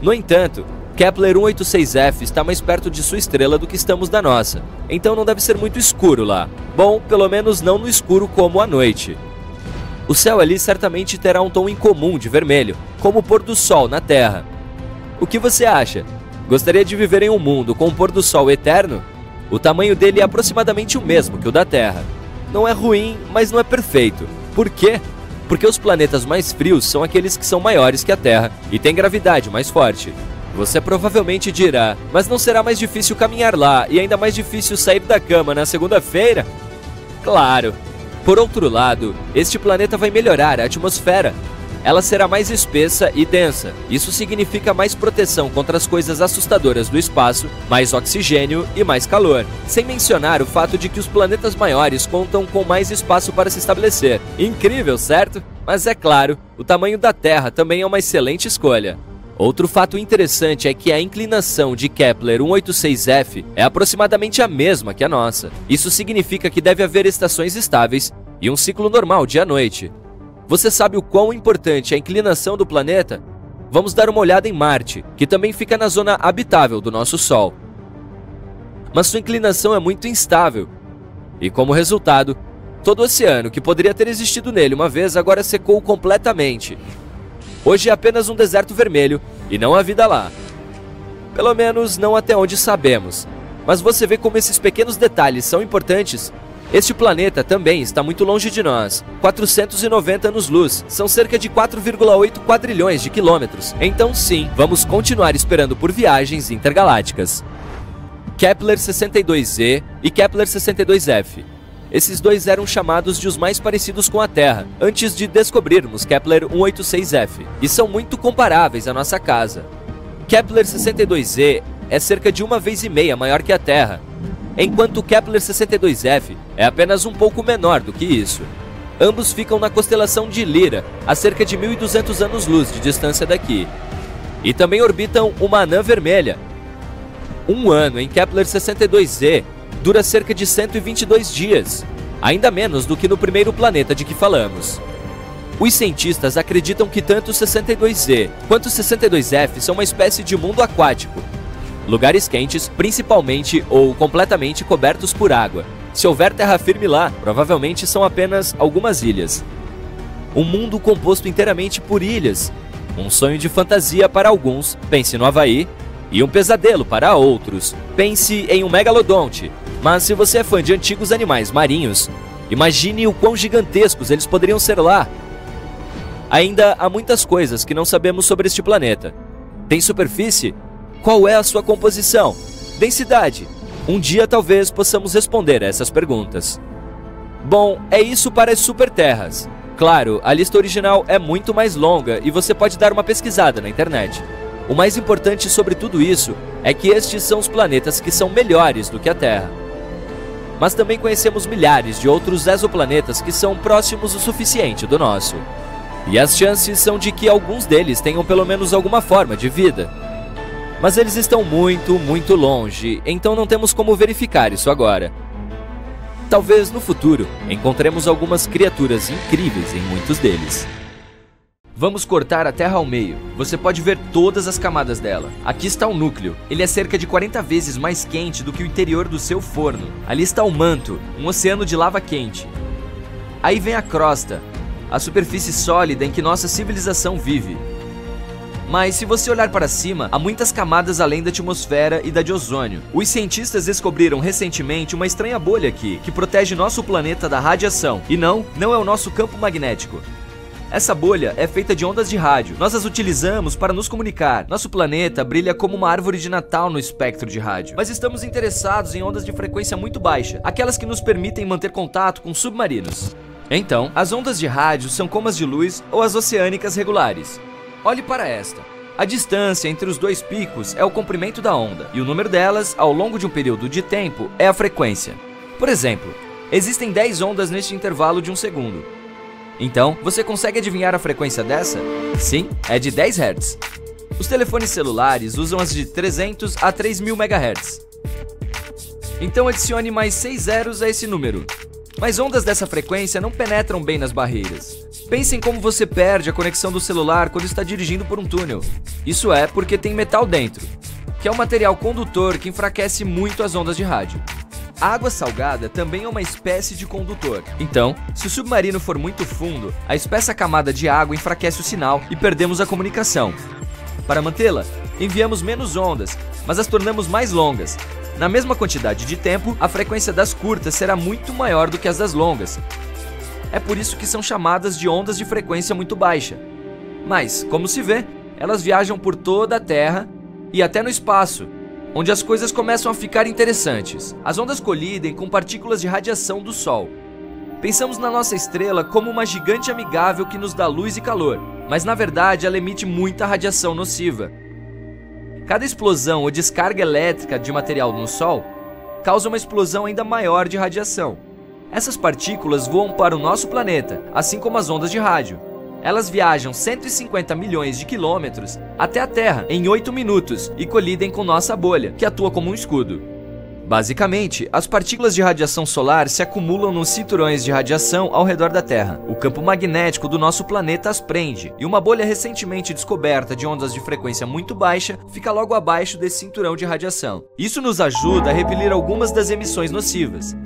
No entanto, Kepler 186f está mais perto de sua estrela do que estamos da nossa, então não deve ser muito escuro lá. Bom, pelo menos não no escuro como à noite. O céu ali certamente terá um tom incomum de vermelho, como o pôr do sol na Terra. O que você acha? Gostaria de viver em um mundo com um pôr do sol eterno? O tamanho dele é aproximadamente o mesmo que o da Terra. Não é ruim, mas não é perfeito. Por quê? Porque os planetas mais frios são aqueles que são maiores que a Terra e têm gravidade mais forte. Você provavelmente dirá, mas não será mais difícil caminhar lá e ainda mais difícil sair da cama na segunda-feira? Claro! Por outro lado, este planeta vai melhorar a atmosfera. Ela será mais espessa e densa. Isso significa mais proteção contra as coisas assustadoras do espaço, mais oxigênio e mais calor. Sem mencionar o fato de que os planetas maiores contam com mais espaço para se estabelecer. Incrível, certo? Mas é claro, o tamanho da Terra também é uma excelente escolha. Outro fato interessante é que a inclinação de Kepler 186f é aproximadamente a mesma que a nossa. Isso significa que deve haver estações estáveis e um ciclo normal dia-noite. Você sabe o quão importante é a inclinação do planeta? Vamos dar uma olhada em Marte, que também fica na zona habitável do nosso Sol. Mas sua inclinação é muito instável. E como resultado, todo o oceano que poderia ter existido nele uma vez agora secou completamente. Hoje é apenas um deserto vermelho e não há vida lá. Pelo menos não até onde sabemos. Mas você vê como esses pequenos detalhes são importantes? Este planeta também está muito longe de nós, 490 anos-luz, são cerca de 4,8 quadrilhões de quilômetros. Então sim, vamos continuar esperando por viagens intergalácticas. Kepler 62e e Kepler 62f. Esses dois eram chamados de os mais parecidos com a Terra, antes de descobrirmos Kepler 186f, e são muito comparáveis à nossa casa. Kepler 62e é cerca de 1,5 vezes maior que a Terra, enquanto Kepler 62f é apenas um pouco menor do que isso. Ambos ficam na constelação de Lyra, a cerca de 1.200 anos-luz de distância daqui. E também orbitam uma anã vermelha. Um ano em Kepler 62e dura cerca de 122 dias, ainda menos do que no primeiro planeta de que falamos. Os cientistas acreditam que tanto o 62e quanto o 62f são uma espécie de mundo aquático. Lugares quentes, principalmente ou completamente cobertos por água. Se houver terra firme lá, provavelmente são apenas algumas ilhas. Um mundo composto inteiramente por ilhas. Um sonho de fantasia para alguns, pense no Havaí, e um pesadelo para outros, pense em um megalodonte. Mas se você é fã de antigos animais marinhos, imagine o quão gigantescos eles poderiam ser lá. Ainda há muitas coisas que não sabemos sobre este planeta. Tem superfície? Qual é a sua composição? Densidade? Um dia talvez possamos responder a essas perguntas. Bom, é isso para as superterras. Claro, a lista original é muito mais longa e você pode dar uma pesquisada na internet. O mais importante sobre tudo isso é que estes são os planetas que são melhores do que a Terra. Mas também conhecemos milhares de outros exoplanetas que são próximos o suficiente do nosso. E as chances são de que alguns deles tenham pelo menos alguma forma de vida. Mas eles estão muito, muito longe, então não temos como verificar isso agora. Talvez no futuro encontremos algumas criaturas incríveis em muitos deles. Vamos cortar a Terra ao meio. Você pode ver todas as camadas dela. Aqui está o núcleo. Ele é cerca de 40 vezes mais quente do que o interior do seu forno. Ali está o manto, um oceano de lava quente. Aí vem a crosta, a superfície sólida em que nossa civilização vive. Mas se você olhar para cima, há muitas camadas além da atmosfera e da de ozônio. Os cientistas descobriram recentemente uma estranha bolha aqui, que protege nosso planeta da radiação. E não é o nosso campo magnético. Essa bolha é feita de ondas de rádio. Nós as utilizamos para nos comunicar. Nosso planeta brilha como uma árvore de Natal no espectro de rádio. Mas estamos interessados em ondas de frequência muito baixa, aquelas que nos permitem manter contato com submarinos. Então, as ondas de rádio são como as de luz ou as oceânicas regulares. Olhe para esta. A distância entre os dois picos é o comprimento da onda, e o número delas, ao longo de um período de tempo, é a frequência. Por exemplo, existem 10 ondas neste intervalo de um segundo. Então, você consegue adivinhar a frequência dessa? Sim, é de 10 Hz. Os telefones celulares usam as de 300 a 3000 MHz. Então adicione mais 6 zeros a esse número. Mas ondas dessa frequência não penetram bem nas barreiras. Pense em como você perde a conexão do celular quando está dirigindo por um túnel. Isso é porque tem metal dentro, que é um material condutor que enfraquece muito as ondas de rádio. A água salgada também é uma espécie de condutor. Então, se o submarino for muito fundo, a espessa camada de água enfraquece o sinal e perdemos a comunicação. Para mantê-la, enviamos menos ondas, mas as tornamos mais longas. Na mesma quantidade de tempo, a frequência das curtas será muito maior do que as das longas. É por isso que são chamadas de ondas de frequência muito baixa. Mas, como se vê, elas viajam por toda a Terra e até no espaço, onde as coisas começam a ficar interessantes. As ondas colidem com partículas de radiação do Sol. Pensamos na nossa estrela como uma gigante amigável que nos dá luz e calor, mas na verdade ela emite muita radiação nociva. Cada explosão ou descarga elétrica de material no Sol causa uma explosão ainda maior de radiação. Essas partículas voam para o nosso planeta, assim como as ondas de rádio. Elas viajam 150 milhões de quilômetros até a Terra em 8 minutos e colidem com nossa bolha, que atua como um escudo. Basicamente, as partículas de radiação solar se acumulam nos cinturões de radiação ao redor da Terra. O campo magnético do nosso planeta as prende, e uma bolha recentemente descoberta de ondas de frequência muito baixa fica logo abaixo desse cinturão de radiação. Isso nos ajuda a repelir algumas das emissões nocivas.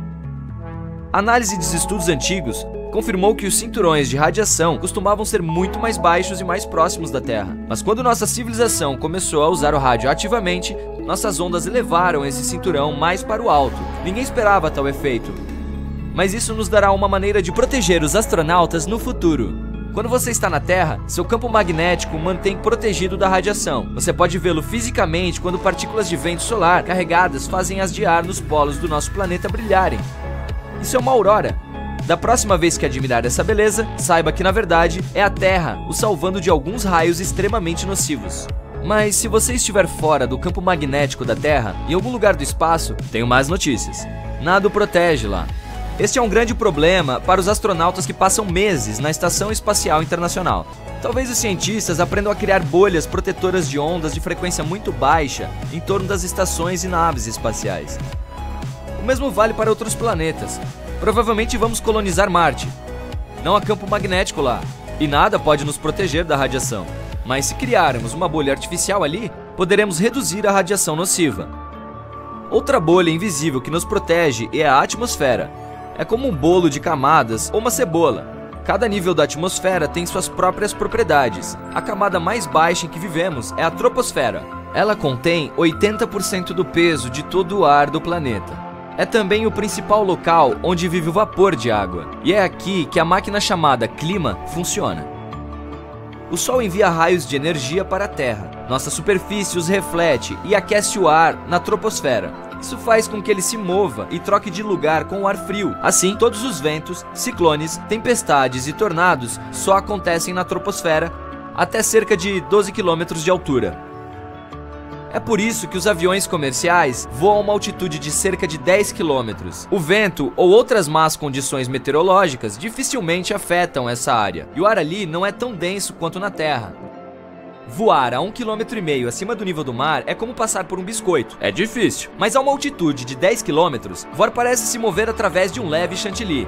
A análise dos estudos antigos confirmou que os cinturões de radiação costumavam ser muito mais baixos e mais próximos da Terra. Mas quando nossa civilização começou a usar o rádio ativamente, nossas ondas elevaram esse cinturão mais para o alto. Ninguém esperava tal efeito. Mas isso nos dará uma maneira de proteger os astronautas no futuro. Quando você está na Terra, seu campo magnético mantém protegido da radiação. Você pode vê-lo fisicamente quando partículas de vento solar carregadas fazem as de ar nos polos do nosso planeta brilharem. Isso é uma aurora. Da próxima vez que admirar essa beleza, saiba que na verdade é a Terra o salvando de alguns raios extremamente nocivos. Mas se você estiver fora do campo magnético da Terra, em algum lugar do espaço, tenho más notícias. Nada o protege lá. Este é um grande problema para os astronautas que passam meses na Estação Espacial Internacional. Talvez os cientistas aprendam a criar bolhas protetoras de ondas de frequência muito baixa em torno das estações e naves espaciais. O mesmo vale para outros planetas. Provavelmente vamos colonizar Marte. Não há campo magnético lá, e nada pode nos proteger da radiação. Mas se criarmos uma bolha artificial ali, poderemos reduzir a radiação nociva. Outra bolha invisível que nos protege é a atmosfera. É como um bolo de camadas ou uma cebola. Cada nível da atmosfera tem suas próprias propriedades. A camada mais baixa em que vivemos é a troposfera. Ela contém 80% do peso de todo o ar do planeta. É também o principal local onde vive o vapor de água. E é aqui que a máquina chamada clima funciona. O Sol envia raios de energia para a Terra. Nossa superfície os reflete e aquece o ar na troposfera. Isso faz com que ele se mova e troque de lugar com o ar frio. Assim, todos os ventos, ciclones, tempestades e tornados só acontecem na troposfera até cerca de 12 km de altura. É por isso que os aviões comerciais voam a uma altitude de cerca de 10 km. O vento ou outras más condições meteorológicas dificilmente afetam essa área, e o ar ali não é tão denso quanto na Terra. Voar a 1,5 km acima do nível do mar é como passar por um biscoito. É difícil, mas a uma altitude de 10 km, voar parece se mover através de um leve chantilly.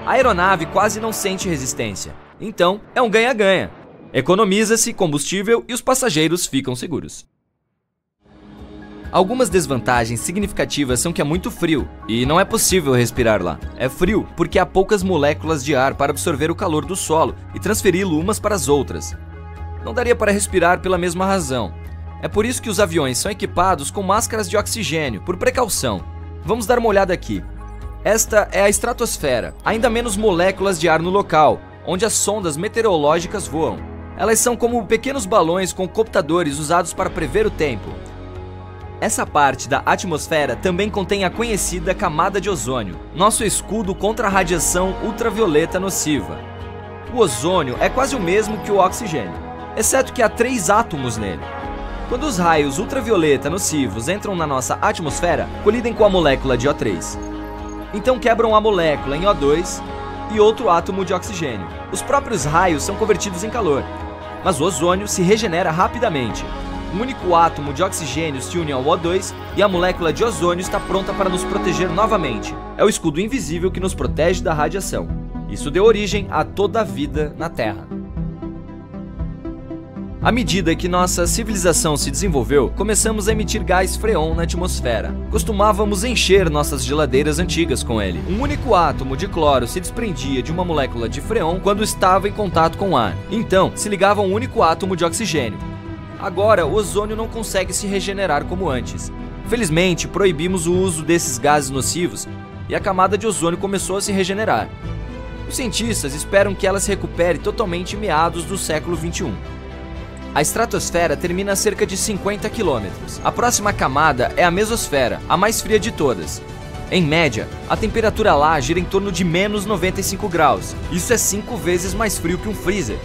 A aeronave quase não sente resistência. Então, é um ganha-ganha. Economiza-se combustível e os passageiros ficam seguros. Algumas desvantagens significativas são que é muito frio e não é possível respirar lá. É frio porque há poucas moléculas de ar para absorver o calor do solo e transferi-lo umas para as outras. Não daria para respirar pela mesma razão. É por isso que os aviões são equipados com máscaras de oxigênio, por precaução. Vamos dar uma olhada aqui. Esta é a estratosfera, ainda menos moléculas de ar no local, onde as sondas meteorológicas voam. Elas são como pequenos balões com computadores usados para prever o tempo. Essa parte da atmosfera também contém a conhecida camada de ozônio, nosso escudo contra a radiação ultravioleta nociva. O ozônio é quase o mesmo que o oxigênio, exceto que há 3 átomos nele. Quando os raios ultravioleta nocivos entram na nossa atmosfera, colidem com a molécula de O3. Então quebram a molécula em O2 e outro átomo de oxigênio. Os próprios raios são convertidos em calor, mas o ozônio se regenera rapidamente. Um único átomo de oxigênio se une ao O2 e a molécula de ozônio está pronta para nos proteger novamente. É o escudo invisível que nos protege da radiação. Isso deu origem a toda a vida na Terra. À medida que nossa civilização se desenvolveu, começamos a emitir gás freon na atmosfera. Costumávamos encher nossas geladeiras antigas com ele. Um único átomo de cloro se desprendia de uma molécula de freon quando estava em contato com o ar. Então, se ligava um único átomo de oxigênio. Agora, o ozônio não consegue se regenerar como antes. Felizmente, proibimos o uso desses gases nocivos e a camada de ozônio começou a se regenerar. Os cientistas esperam que ela se recupere totalmente em meados do século XXI. A estratosfera termina a cerca de 50 km. A próxima camada é a mesosfera, a mais fria de todas. Em média, a temperatura lá gira em torno de menos 95 graus. Isso é 5 vezes mais frio que um freezer.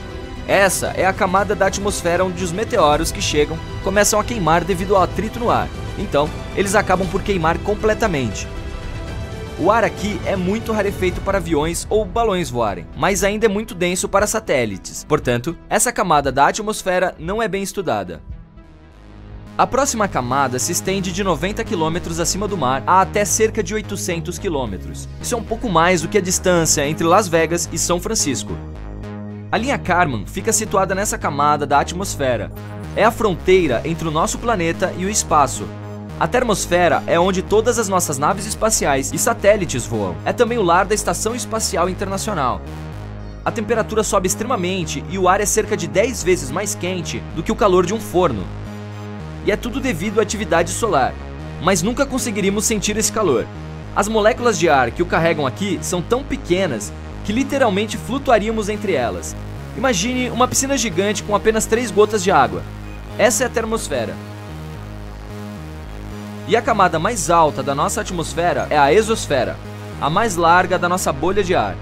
Essa é a camada da atmosfera onde os meteoros que chegam começam a queimar devido ao atrito no ar. Então, eles acabam por queimar completamente. O ar aqui é muito rarefeito para aviões ou balões voarem, mas ainda é muito denso para satélites. Portanto, essa camada da atmosfera não é bem estudada. A próxima camada se estende de 90 km acima do mar a até cerca de 800 km. Isso é um pouco mais do que a distância entre Las Vegas e São Francisco. A linha Kármán fica situada nessa camada da atmosfera. É a fronteira entre o nosso planeta e o espaço. A termosfera é onde todas as nossas naves espaciais e satélites voam. É também o lar da Estação Espacial Internacional. A temperatura sobe extremamente e o ar é cerca de 10 vezes mais quente do que o calor de um forno. E é tudo devido à atividade solar. Mas nunca conseguiríamos sentir esse calor. As moléculas de ar que o carregam aqui são tão pequenas que literalmente flutuaríamos entre elas. Imagine uma piscina gigante com apenas 3 gotas de água. Essa é a termosfera. E a camada mais alta da nossa atmosfera é a exosfera, a mais larga da nossa bolha de ar.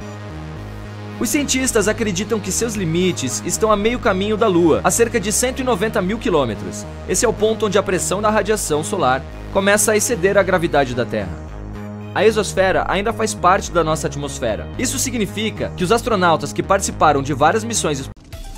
Os cientistas acreditam que seus limites estão a meio caminho da Lua, a cerca de 190 mil quilômetros. Esse é o ponto onde a pressão da radiação solar começa a exceder a gravidade da Terra. A exosfera ainda faz parte da nossa atmosfera. Isso significa que os astronautas que participaram de várias missões...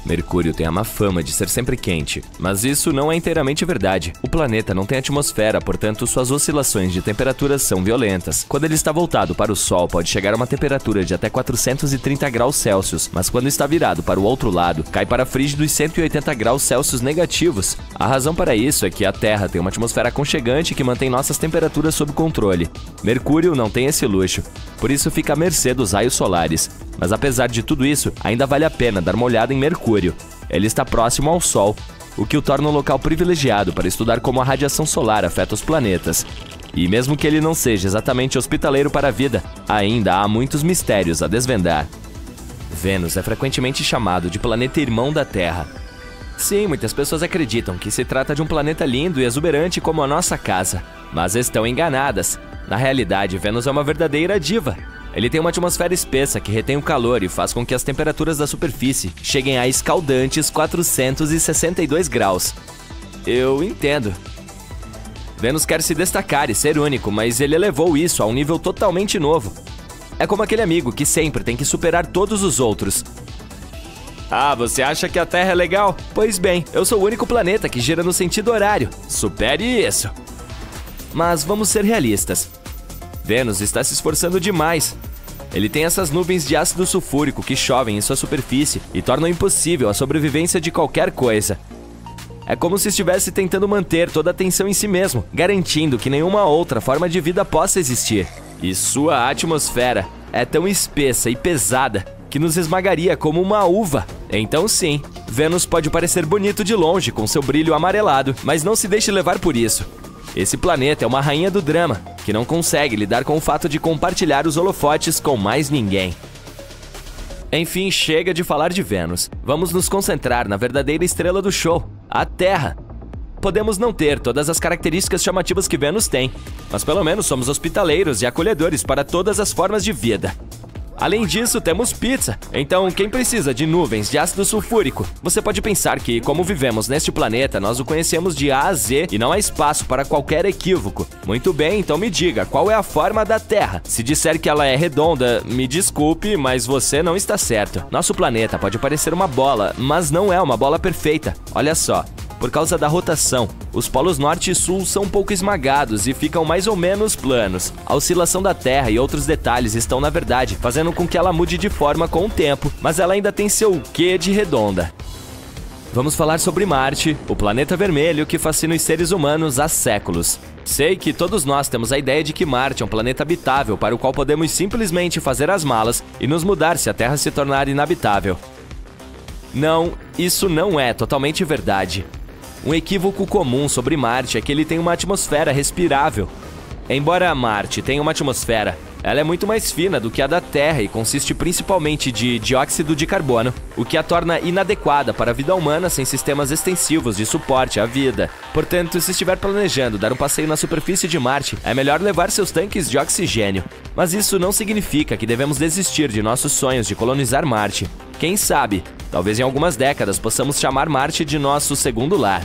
Mercúrio tem a má fama de ser sempre quente, mas isso não é inteiramente verdade. O planeta não tem atmosfera, portanto suas oscilações de temperatura são violentas. Quando ele está voltado para o Sol, pode chegar a uma temperatura de até 430 graus Celsius, mas quando está virado para o outro lado, cai para frígidos 180 graus Celsius negativos. A razão para isso é que a Terra tem uma atmosfera aconchegante que mantém nossas temperaturas sob controle. Mercúrio não tem esse luxo, por isso fica à mercê dos raios solares. Mas apesar de tudo isso, ainda vale a pena dar uma olhada em Mercúrio. Ele está próximo ao Sol, o que o torna um local privilegiado para estudar como a radiação solar afeta os planetas. E mesmo que ele não seja exatamente hospitaleiro para a vida, ainda há muitos mistérios a desvendar. Vênus é frequentemente chamado de planeta irmão da Terra. Sim, muitas pessoas acreditam que se trata de um planeta lindo e exuberante como a nossa casa, mas estão enganadas. Na realidade, Vênus é uma verdadeira diva. Ele tem uma atmosfera espessa que retém o calor e faz com que as temperaturas da superfície cheguem a escaldantes 462 graus. Eu entendo. Vênus quer se destacar e ser único, mas ele elevou isso a um nível totalmente novo. É como aquele amigo que sempre tem que superar todos os outros. Ah, você acha que a Terra é legal? Pois bem, eu sou o único planeta que gira no sentido horário. Supere isso! Mas vamos ser realistas. Vênus está se esforçando demais. Ele tem essas nuvens de ácido sulfúrico que chovem em sua superfície e tornam impossível a sobrevivência de qualquer coisa. É como se estivesse tentando manter toda a atenção em si mesmo, garantindo que nenhuma outra forma de vida possa existir. E sua atmosfera é tão espessa e pesada que nos esmagaria como uma uva. Então sim, Vênus pode parecer bonito de longe com seu brilho amarelado, mas não se deixe levar por isso. Esse planeta é uma rainha do drama, que não consegue lidar com o fato de compartilhar os holofotes com mais ninguém. Enfim, chega de falar de Vênus. Vamos nos concentrar na verdadeira estrela do show, a Terra. Podemos não ter todas as características chamativas que Vênus tem, mas pelo menos somos hospitaleiros e acolhedores para todas as formas de vida. Além disso, temos pizza. Então, quem precisa de nuvens de ácido sulfúrico? Você pode pensar que, como vivemos neste planeta, nós o conhecemos de A a Z e não há espaço para qualquer equívoco. Muito bem, então me diga, qual é a forma da Terra? Se disser que ela é redonda, me desculpe, mas você não está certo. Nosso planeta pode parecer uma bola, mas não é uma bola perfeita. Olha só. Por causa da rotação, os polos norte e sul são um pouco esmagados e ficam mais ou menos planos. A oscilação da Terra e outros detalhes estão, na verdade, fazendo com que ela mude de forma com o tempo, mas ela ainda tem seu quê de redonda. Vamos falar sobre Marte, o planeta vermelho que fascina os seres humanos há séculos. Sei que todos nós temos a ideia de que Marte é um planeta habitável para o qual podemos simplesmente fazer as malas e nos mudar se a Terra se tornar inabitável. Não, isso não é totalmente verdade. Um equívoco comum sobre Marte é que ele tem uma atmosfera respirável. Embora Marte tenha uma atmosfera, ela é muito mais fina do que a da Terra e consiste principalmente de dióxido de carbono, o que a torna inadequada para a vida humana sem sistemas extensivos de suporte à vida. Portanto, se estiver planejando dar um passeio na superfície de Marte, é melhor levar seus tanques de oxigênio. Mas isso não significa que devemos desistir de nossos sonhos de colonizar Marte. Quem sabe, talvez em algumas décadas possamos chamar Marte de nosso segundo lar.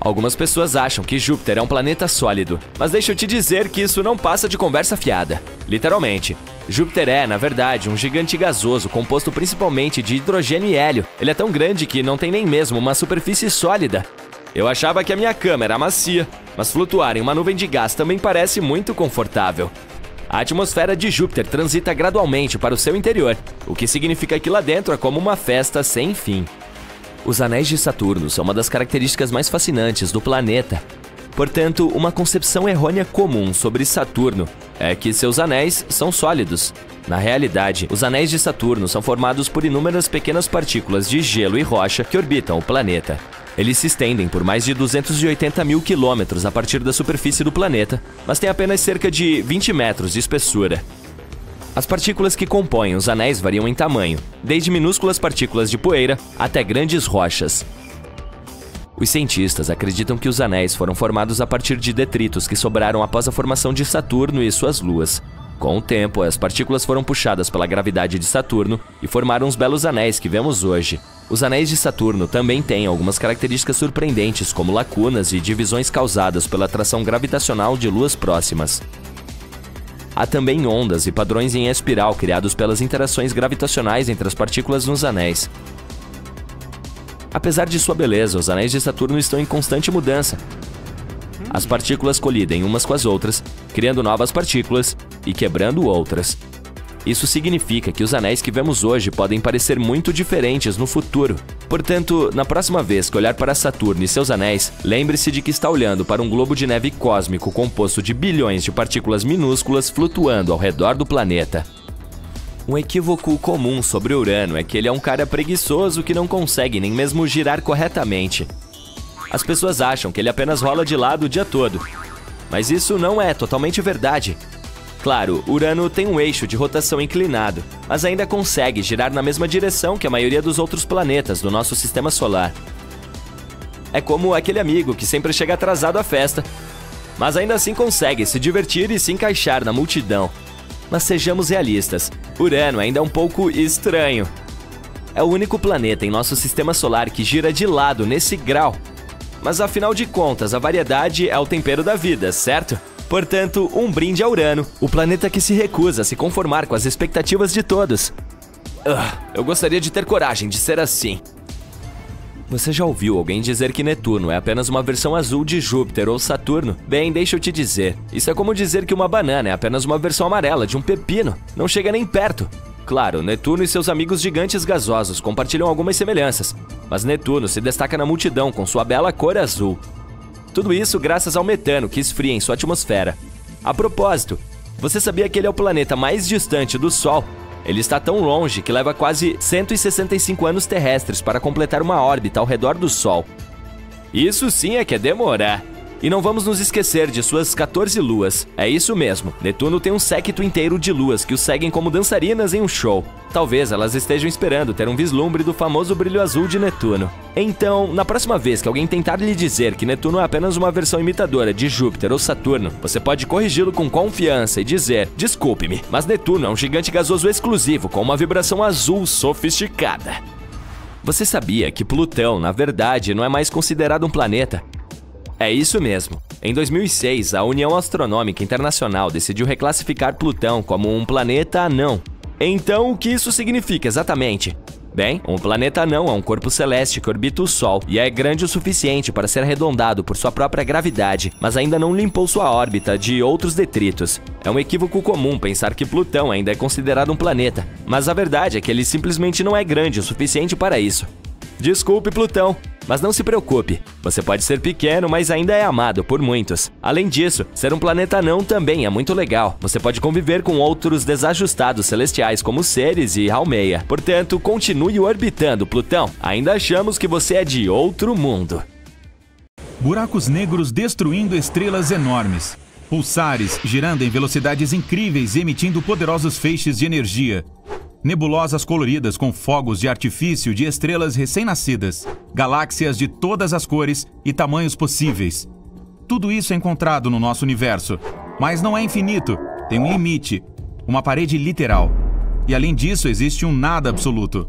Algumas pessoas acham que Júpiter é um planeta sólido, mas deixa eu te dizer que isso não passa de conversa fiada. Literalmente, Júpiter é, na verdade, um gigante gasoso composto principalmente de hidrogênio e hélio. Ele é tão grande que não tem nem mesmo uma superfície sólida. Eu achava que a minha cama era macia, mas flutuar em uma nuvem de gás também parece muito confortável. A atmosfera de Júpiter transita gradualmente para o seu interior, o que significa que lá dentro é como uma festa sem fim. Os anéis de Saturno são uma das características mais fascinantes do planeta. Portanto, uma concepção errônea comum sobre Saturno é que seus anéis são sólidos. Na realidade, os anéis de Saturno são formados por inúmeras pequenas partículas de gelo e rocha que orbitam o planeta. Eles se estendem por mais de 280 mil quilômetros a partir da superfície do planeta, mas têm apenas cerca de 20 metros de espessura. As partículas que compõem os anéis variam em tamanho, desde minúsculas partículas de poeira até grandes rochas. Os cientistas acreditam que os anéis foram formados a partir de detritos que sobraram após a formação de Saturno e suas luas. Com o tempo, as partículas foram puxadas pela gravidade de Saturno e formaram os belos anéis que vemos hoje. Os anéis de Saturno também têm algumas características surpreendentes, como lacunas e divisões causadas pela atração gravitacional de luas próximas. Há também ondas e padrões em espiral criados pelas interações gravitacionais entre as partículas nos anéis. Apesar de sua beleza, os anéis de Saturno estão em constante mudança. As partículas colidem umas com as outras, criando novas partículas e quebrando outras. Isso significa que os anéis que vemos hoje podem parecer muito diferentes no futuro. Portanto, na próxima vez que olhar para Saturno e seus anéis, lembre-se de que está olhando para um globo de neve cósmico composto de bilhões de partículas minúsculas flutuando ao redor do planeta. Um equívoco comum sobre Urano é que ele é um cara preguiçoso que não consegue nem mesmo girar corretamente. As pessoas acham que ele apenas rola de lado o dia todo, mas isso não é totalmente verdade. Claro, Urano tem um eixo de rotação inclinado, mas ainda consegue girar na mesma direção que a maioria dos outros planetas do nosso sistema solar. É como aquele amigo que sempre chega atrasado à festa, mas ainda assim consegue se divertir e se encaixar na multidão. Mas sejamos realistas, Urano ainda é um pouco estranho. É o único planeta em nosso sistema solar que gira de lado nesse grau. Mas afinal de contas, a variedade é o tempero da vida, certo? Portanto, um brinde a Urano, o planeta que se recusa a se conformar com as expectativas de todos. Eu gostaria de ter coragem de ser assim. Você já ouviu alguém dizer que Netuno é apenas uma versão azul de Júpiter ou Saturno? Bem, deixa eu te dizer, isso é como dizer que uma banana é apenas uma versão amarela de um pepino. Não chega nem perto. Claro, Netuno e seus amigos gigantes gasosos compartilham algumas semelhanças, mas Netuno se destaca na multidão com sua bela cor azul. Tudo isso graças ao metano que esfria em sua atmosfera. A propósito, você sabia que ele é o planeta mais distante do Sol? Ele está tão longe que leva quase 165 anos terrestres para completar uma órbita ao redor do Sol. Isso sim é que é demorar. E não vamos nos esquecer de suas 14 luas. É isso mesmo, Netuno tem um séquito inteiro de luas que o seguem como dançarinas em um show. Talvez elas estejam esperando ter um vislumbre do famoso brilho azul de Netuno. Então, na próxima vez que alguém tentar lhe dizer que Netuno é apenas uma versão imitadora de Júpiter ou Saturno, você pode corrigi-lo com confiança e dizer: desculpe-me, mas Netuno é um gigante gasoso exclusivo com uma vibração azul sofisticada. Você sabia que Plutão, na verdade, não é mais considerado um planeta? É isso mesmo. Em 2006, a União Astronômica Internacional decidiu reclassificar Plutão como um planeta anão. Então, o que isso significa exatamente? Bem, um planeta anão é um corpo celeste que orbita o Sol e é grande o suficiente para ser arredondado por sua própria gravidade, mas ainda não limpou sua órbita de outros detritos. É um equívoco comum pensar que Plutão ainda é considerado um planeta, mas a verdade é que ele simplesmente não é grande o suficiente para isso. Desculpe, Plutão, mas não se preocupe. Você pode ser pequeno, mas ainda é amado por muitos. Além disso, ser um planeta anão também é muito legal. Você pode conviver com outros desajustados celestiais como Ceres e Haumea. Portanto, continue orbitando, Plutão. Ainda achamos que você é de outro mundo. Buracos negros destruindo estrelas enormes. Pulsares girando em velocidades incríveis e emitindo poderosos feixes de energia. Nebulosas coloridas com fogos de artifício de estrelas recém-nascidas, galáxias de todas as cores e tamanhos possíveis. Tudo isso é encontrado no nosso universo, mas não é infinito, tem um limite, uma parede literal. E além disso existe um nada absoluto.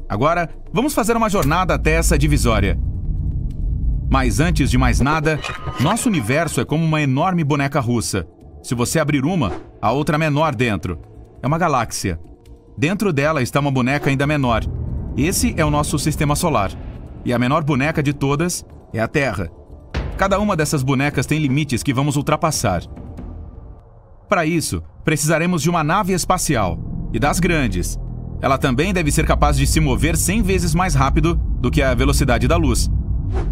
Agora, vamos fazer uma jornada até essa divisória. Mas antes de mais nada, nosso universo é como uma enorme boneca russa. Se você abrir uma, a outra menor dentro. É uma galáxia. Dentro dela está uma boneca ainda menor. Esse é o nosso sistema solar. E a menor boneca de todas é a Terra. Cada uma dessas bonecas tem limites que vamos ultrapassar. Para isso, precisaremos de uma nave espacial. E das grandes. Ela também deve ser capaz de se mover 100 vezes mais rápido do que a velocidade da luz.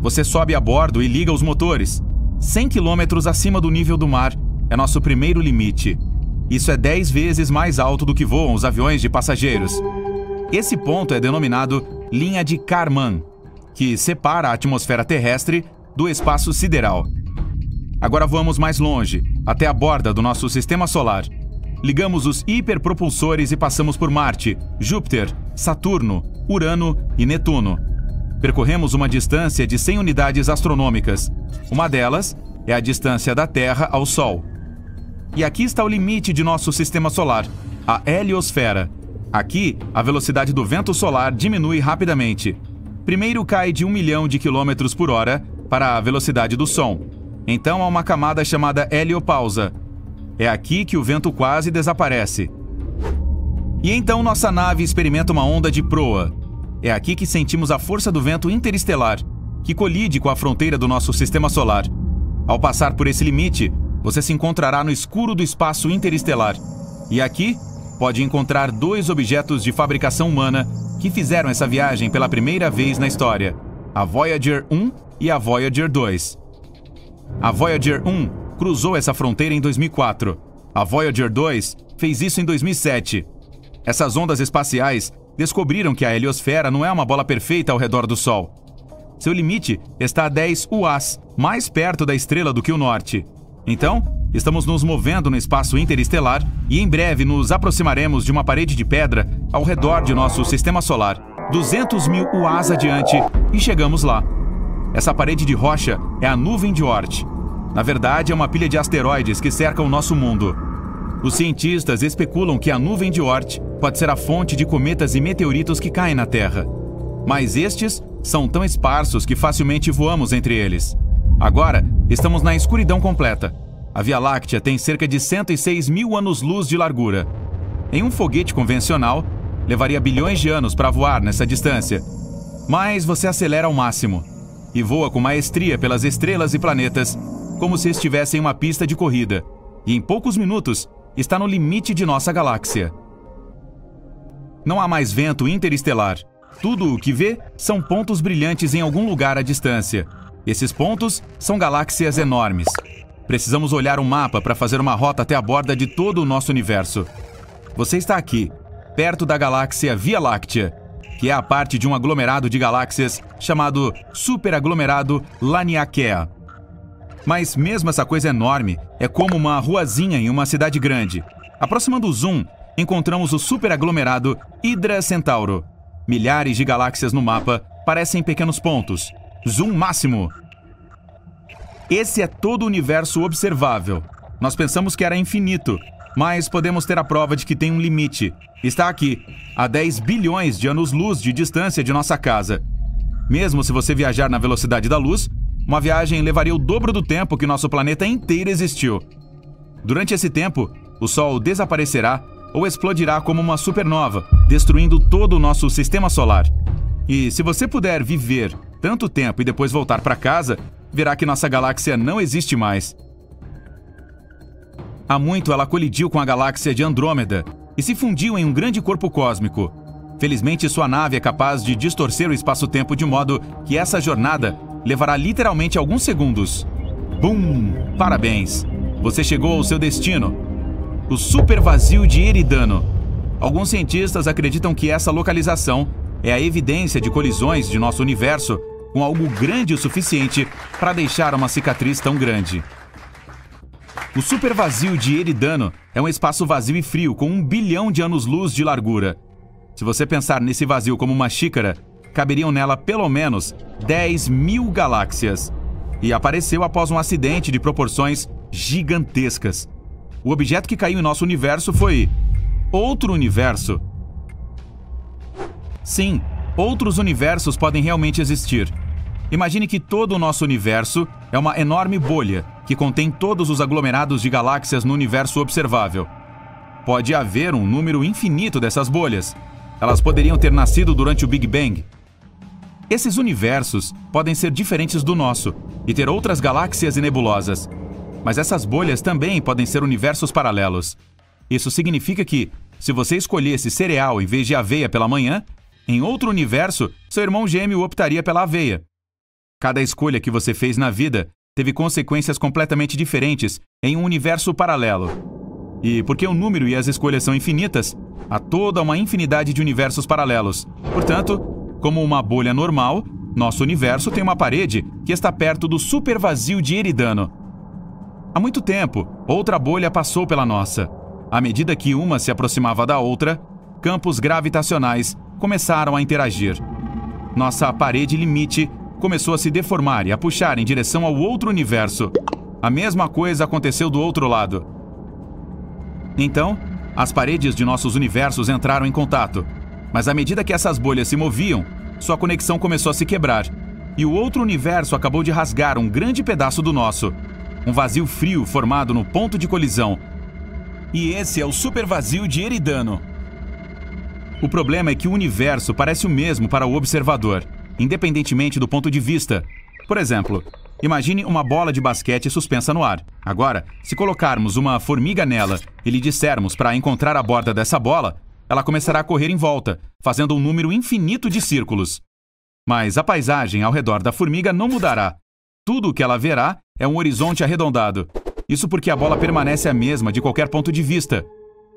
Você sobe a bordo e liga os motores. 100 km acima do nível do mar é nosso primeiro limite. Isso é 10 vezes mais alto do que voam os aviões de passageiros. Esse ponto é denominado linha de Kármán, que separa a atmosfera terrestre do espaço sideral. Agora voamos mais longe, até a borda do nosso sistema solar. Ligamos os hiperpropulsores e passamos por Marte, Júpiter, Saturno, Urano e Netuno. Percorremos uma distância de 100 unidades astronômicas. Uma delas é a distância da Terra ao Sol. E aqui está o limite de nosso sistema solar, a heliosfera. Aqui, a velocidade do vento solar diminui rapidamente. Primeiro cai de 1 milhão de quilômetros por hora para a velocidade do som. Então há uma camada chamada heliopausa. É aqui que o vento quase desaparece. E então nossa nave experimenta uma onda de proa. É aqui que sentimos a força do vento interestelar, que colide com a fronteira do nosso sistema solar. Ao passar por esse limite, você se encontrará no escuro do espaço interestelar. E aqui, pode encontrar 2 objetos de fabricação humana que fizeram essa viagem pela primeira vez na história. A Voyager 1 e a Voyager 2. A Voyager 1 cruzou essa fronteira em 2004. A Voyager 2 fez isso em 2007. Essas ondas espaciais descobriram que a heliosfera não é uma bola perfeita ao redor do Sol. Seu limite está a 10 UAs, mais perto da estrela do que o norte. Então, Estamos nos movendo no espaço interestelar e em breve nos aproximaremos de uma parede de pedra ao redor de nosso sistema solar, 200 mil UAs adiante, e chegamos lá. Essa parede de rocha é a nuvem de Oort. Na verdade, é uma pilha de asteroides que cerca o nosso mundo. Os cientistas especulam que a nuvem de Oort pode ser a fonte de cometas e meteoritos que caem na Terra. Mas estes são tão esparsos que facilmente voamos entre eles. Agora, estamos na escuridão completa. A Via Láctea tem cerca de 106 mil anos-luz de largura. Em um foguete convencional, levaria bilhões de anos para voar nessa distância. Mas você acelera ao máximo e voa com maestria pelas estrelas e planetas, como se estivesse em uma pista de corrida. E em poucos minutos, está no limite de nossa galáxia. Não há mais vento interestelar. Tudo o que vê são pontos brilhantes em algum lugar à distância. Esses pontos são galáxias enormes. Precisamos olhar um mapa para fazer uma rota até a borda de todo o nosso universo. Você está aqui, perto da galáxia Via Láctea, que é a parte de um aglomerado de galáxias chamado superaglomerado Laniakea. Mas mesmo essa coisa enorme é como uma ruazinha em uma cidade grande. Aproximando o zoom, encontramos o superaglomerado Hydra Centauro. Milhares de galáxias no mapa parecem pequenos pontos. Zoom máximo! Esse é todo o universo observável. Nós pensamos que era infinito, mas podemos ter a prova de que tem um limite. Está aqui, a 10 bilhões de anos-luz de distância de nossa casa. Mesmo se você viajar na velocidade da luz, uma viagem levaria o dobro do tempo que nosso planeta inteiro existiu. Durante esse tempo, o Sol desaparecerá ou explodirá como uma supernova, destruindo todo o nosso sistema solar. E se você puder viver tanto tempo e depois voltar para casa, verá que nossa galáxia não existe mais. Há muito ela colidiu com a galáxia de Andrômeda e se fundiu em um grande corpo cósmico. Felizmente, sua nave é capaz de distorcer o espaço-tempo de modo que essa jornada levará literalmente alguns segundos. Bum! Parabéns! Você chegou ao seu destino, o supervazio de Eridano. Alguns cientistas acreditam que essa localização é a evidência de colisões de nosso universo com algo grande o suficiente para deixar uma cicatriz tão grande. O supervazio de Eridano é um espaço vazio e frio com 1 bilhão de anos-luz de largura. Se você pensar nesse vazio como uma xícara, caberiam nela pelo menos 10 mil galáxias. E apareceu após um acidente de proporções gigantescas. O objeto que caiu em nosso universo foi outro universo. Sim, outros universos podem realmente existir. Imagine que todo o nosso universo é uma enorme bolha que contém todos os aglomerados de galáxias no universo observável. Pode haver um número infinito dessas bolhas. Elas poderiam ter nascido durante o Big Bang. Esses universos podem ser diferentes do nosso e ter outras galáxias e nebulosas. Mas essas bolhas também podem ser universos paralelos. Isso significa que, se você escolhesse cereal em vez de aveia pela manhã, em outro universo, seu irmão gêmeo optaria pela aveia. Cada escolha que você fez na vida teve consequências completamente diferentes em um universo paralelo. E porque o número e as escolhas são infinitas, há toda uma infinidade de universos paralelos. Portanto, como uma bolha normal, nosso universo tem uma parede que está perto do supervazio de Eridano. Há muito tempo, outra bolha passou pela nossa. À medida que uma se aproximava da outra, campos gravitacionais começaram a interagir. Nossa parede limite começou a se deformar e a puxar em direção ao outro universo. A mesma coisa aconteceu do outro lado. Então, as paredes de nossos universos entraram em contato. Mas à medida que essas bolhas se moviam, sua conexão começou a se quebrar. E o outro universo acabou de rasgar um grande pedaço do nosso. Um vazio frio formado no ponto de colisão. E esse é o supervazio de Eridano. O problema é que o universo parece o mesmo para o observador, independentemente do ponto de vista. Por exemplo, imagine uma bola de basquete suspensa no ar. Agora, se colocarmos uma formiga nela e lhe dissermos para encontrar a borda dessa bola, ela começará a correr em volta, fazendo um número infinito de círculos. Mas a paisagem ao redor da formiga não mudará. Tudo o que ela verá é um horizonte arredondado. Isso porque a bola permanece a mesma de qualquer ponto de vista.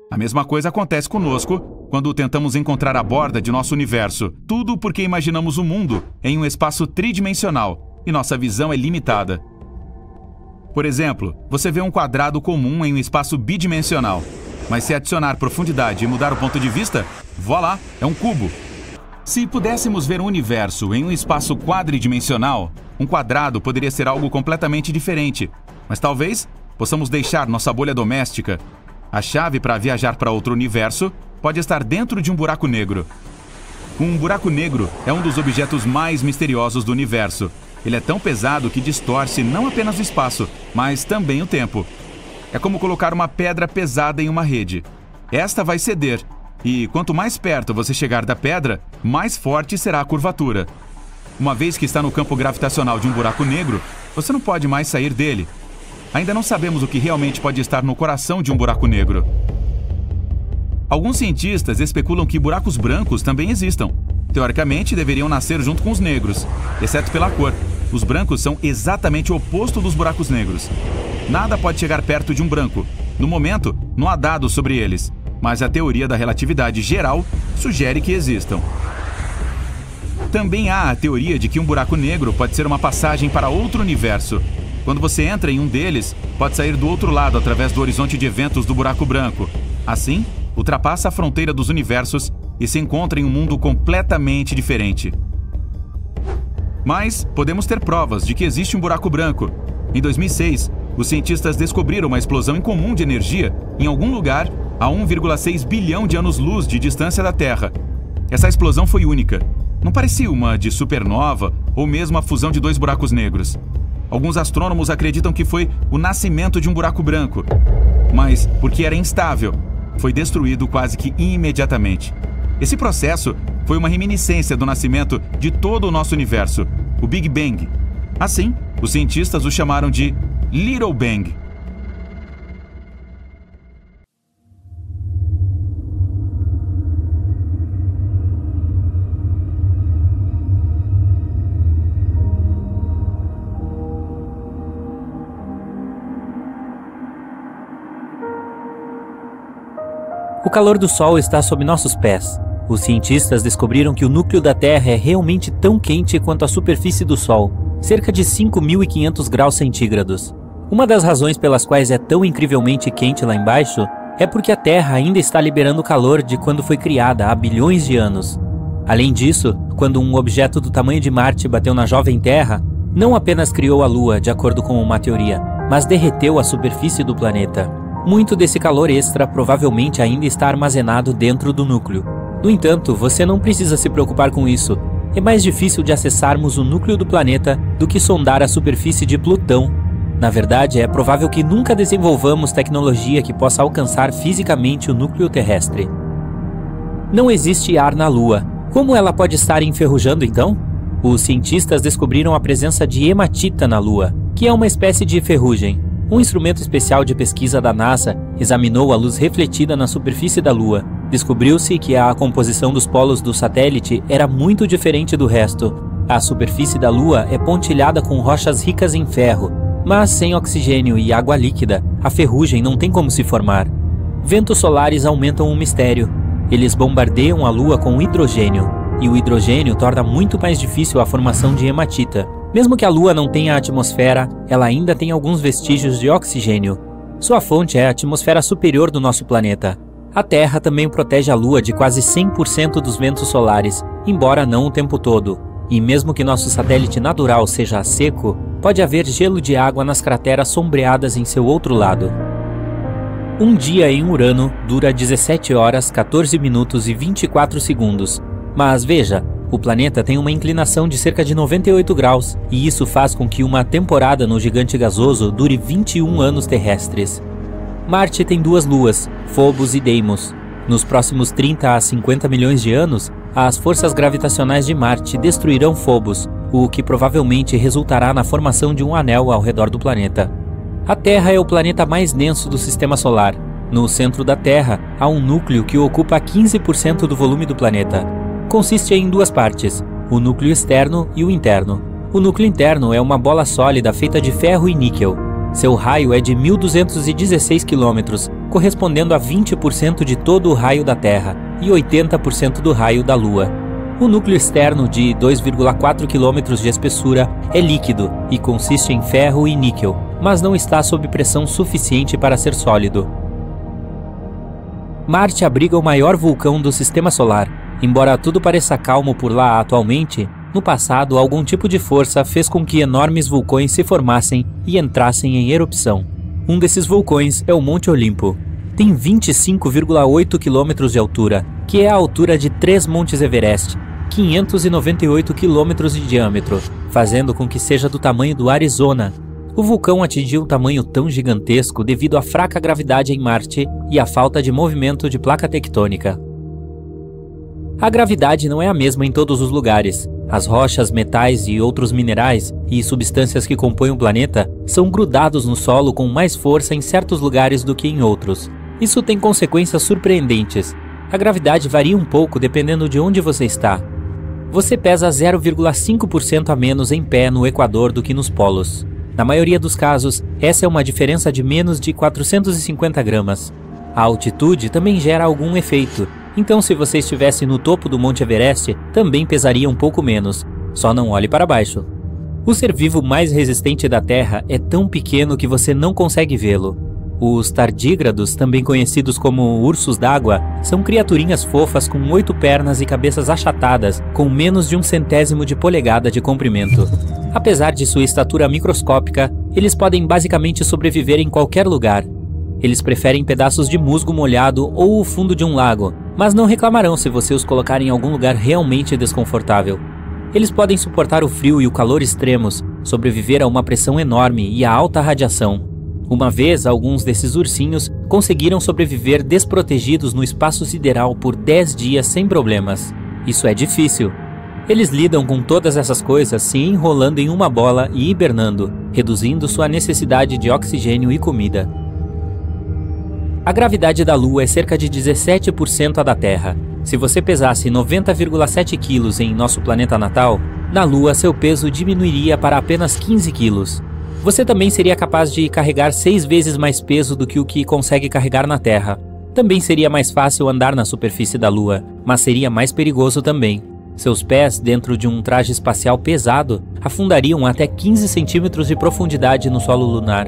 A mesma coisa acontece conosco quando tentamos encontrar a borda de nosso universo. Tudo porque imaginamos o mundo em um espaço tridimensional e nossa visão é limitada. Por exemplo, você vê um quadrado comum em um espaço bidimensional. Mas se adicionar profundidade e mudar o ponto de vista, voilá, é um cubo. Se pudéssemos ver um universo em um espaço quadridimensional, um quadrado poderia ser algo completamente diferente. Mas talvez possamos deixar nossa bolha doméstica. A chave para viajar para outro universo pode estar dentro de um buraco negro. Um buraco negro é um dos objetos mais misteriosos do universo. Ele é tão pesado que distorce não apenas o espaço, mas também o tempo. É como colocar uma pedra pesada em uma rede. Esta vai ceder, e quanto mais perto você chegar da pedra, mais forte será a curvatura. Uma vez que está no campo gravitacional de um buraco negro, você não pode mais sair dele. Ainda não sabemos o que realmente pode estar no coração de um buraco negro. Alguns cientistas especulam que buracos brancos também existam. Teoricamente, deveriam nascer junto com os negros, exceto pela cor. Os brancos são exatamente o oposto dos buracos negros. Nada pode chegar perto de um branco. No momento, não há dados sobre eles, mas a teoria da relatividade geral sugere que existam. Também há a teoria de que um buraco negro pode ser uma passagem para outro universo. Quando você entra em um deles, pode sair do outro lado através do horizonte de eventos do buraco branco. Assim, ultrapassa a fronteira dos universos e se encontra em um mundo completamente diferente. Mas podemos ter provas de que existe um buraco branco. Em 2006, os cientistas descobriram uma explosão incomum de energia em algum lugar a 1,6 bilhão de anos-luz de distância da Terra. Essa explosão foi única. Não parecia uma de supernova ou mesmo a fusão de dois buracos negros. Alguns astrônomos acreditam que foi o nascimento de um buraco branco. Mas, porque era instável, foi destruído quase que imediatamente. Esse processo foi uma reminiscência do nascimento de todo o nosso universo, o Big Bang. Assim, os cientistas o chamaram de Little Bang. O calor do Sol está sob nossos pés. Os cientistas descobriram que o núcleo da Terra é realmente tão quente quanto a superfície do Sol, cerca de 5.500 graus centígrados. Uma das razões pelas quais é tão incrivelmente quente lá embaixo é porque a Terra ainda está liberando calor de quando foi criada há bilhões de anos. Além disso, quando um objeto do tamanho de Marte bateu na jovem Terra, não apenas criou a Lua, de acordo com uma teoria, mas derreteu a superfície do planeta. Muito desse calor extra provavelmente ainda está armazenado dentro do núcleo. No entanto, você não precisa se preocupar com isso. É mais difícil de acessarmos o núcleo do planeta do que sondar a superfície de Plutão. Na verdade, é provável que nunca desenvolvamos tecnologia que possa alcançar fisicamente o núcleo terrestre. Não existe ar na Lua. Como ela pode estar enferrujando então? Os cientistas descobriram a presença de hematita na Lua, que é uma espécie de ferrugem. Um instrumento especial de pesquisa da NASA examinou a luz refletida na superfície da Lua. Descobriu-se que a composição dos polos do satélite era muito diferente do resto. A superfície da Lua é pontilhada com rochas ricas em ferro, mas sem oxigênio e água líquida, a ferrugem não tem como se formar. Ventos solares aumentam o mistério. Eles bombardeiam a Lua com hidrogênio, e o hidrogênio torna muito mais difícil a formação de hematita. Mesmo que a Lua não tenha atmosfera, ela ainda tem alguns vestígios de oxigênio. Sua fonte é a atmosfera superior do nosso planeta. A Terra também protege a Lua de quase 100% dos ventos solares, embora não o tempo todo. E mesmo que nosso satélite natural seja seco, pode haver gelo de água nas crateras sombreadas em seu outro lado. Um dia em Urano dura 17 horas, 14 minutos e 24 segundos. Mas veja, o planeta tem uma inclinação de cerca de 98 graus, e isso faz com que uma temporada no gigante gasoso dure 21 anos terrestres. Marte tem duas luas, Phobos e Deimos. Nos próximos 30 a 50 milhões de anos, as forças gravitacionais de Marte destruirão Phobos, o que provavelmente resultará na formação de um anel ao redor do planeta. A Terra é o planeta mais denso do Sistema Solar. No centro da Terra, há um núcleo que ocupa 15% do volume do planeta. Consiste em duas partes, o núcleo externo e o interno. O núcleo interno é uma bola sólida feita de ferro e níquel. Seu raio é de 1.216 km, correspondendo a 20% de todo o raio da Terra e 80% do raio da Lua. O núcleo externo, de 2,4 km de espessura, é líquido e consiste em ferro e níquel, mas não está sob pressão suficiente para ser sólido. Marte abriga o maior vulcão do Sistema Solar. Embora tudo pareça calmo por lá atualmente, no passado algum tipo de força fez com que enormes vulcões se formassem e entrassem em erupção. Um desses vulcões é o Monte Olimpo. Tem 25,8 km de altura, que é a altura de 3 Montes Everest, 598 km de diâmetro, fazendo com que seja do tamanho do Arizona. O vulcão atingiu um tamanho tão gigantesco devido à fraca gravidade em Marte e à falta de movimento de placa tectônica. A gravidade não é a mesma em todos os lugares. As rochas, metais e outros minerais e substâncias que compõem o planeta são grudados no solo com mais força em certos lugares do que em outros. Isso tem consequências surpreendentes. A gravidade varia um pouco dependendo de onde você está. Você pesa 0,5% a menos em pé no Equador do que nos polos. Na maioria dos casos, essa é uma diferença de menos de 450 gramas. A altitude também gera algum efeito, então se você estivesse no topo do Monte Everest, também pesaria um pouco menos, só não olhe para baixo. O ser vivo mais resistente da Terra é tão pequeno que você não consegue vê-lo. Os tardígrados, também conhecidos como ursos d'água, são criaturinhas fofas com 8 pernas e cabeças achatadas, com menos de 1/100º de polegada de comprimento. Apesar de sua estatura microscópica, eles podem basicamente sobreviver em qualquer lugar. Eles preferem pedaços de musgo molhado ou o fundo de um lago, mas não reclamarão se você os colocar em algum lugar realmente desconfortável. Eles podem suportar o frio e o calor extremos, sobreviver a uma pressão enorme e a alta radiação. Uma vez, alguns desses ursinhos conseguiram sobreviver desprotegidos no espaço sideral por 10 dias sem problemas. Isso é difícil. Eles lidam com todas essas coisas se enrolando em uma bola e hibernando, reduzindo sua necessidade de oxigênio e comida. A gravidade da Lua é cerca de 17% a da Terra. Se você pesasse 90,7 kg em nosso planeta natal, na Lua seu peso diminuiria para apenas 15 kg. Você também seria capaz de carregar 6 vezes mais peso do que o que consegue carregar na Terra. Também seria mais fácil andar na superfície da Lua, mas seria mais perigoso também. Seus pés, dentro de um traje espacial pesado, afundariam até 15 centímetros de profundidade no solo lunar.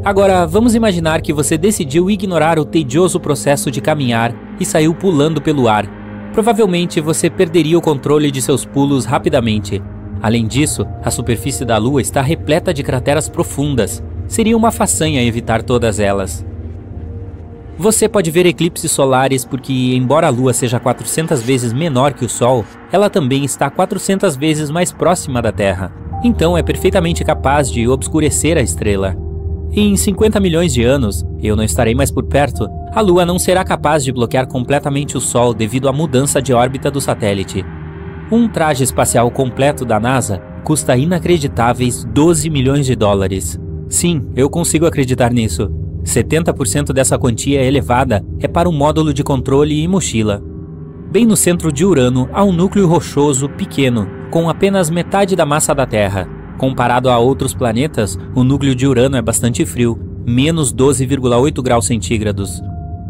Agora, vamos imaginar que você decidiu ignorar o tedioso processo de caminhar e saiu pulando pelo ar. Provavelmente você perderia o controle de seus pulos rapidamente. Além disso, a superfície da Lua está repleta de crateras profundas. Seria uma façanha evitar todas elas. Você pode ver eclipses solares porque, embora a Lua seja 400 vezes menor que o Sol, ela também está 400 vezes mais próxima da Terra. Então é perfeitamente capaz de obscurecer a estrela. Em 50 milhões de anos, eu não estarei mais por perto, a Lua não será capaz de bloquear completamente o Sol devido à mudança de órbita do satélite. Um traje espacial completo da NASA custa inacreditáveis 12 milhões de dólares. Sim, eu consigo acreditar nisso. 70% dessa quantia elevada é para um módulo de controle e mochila. Bem no centro de Urano há um núcleo rochoso pequeno, com apenas metade da massa da Terra. Comparado a outros planetas, o núcleo de Urano é bastante frio, menos 12,8 graus centígrados.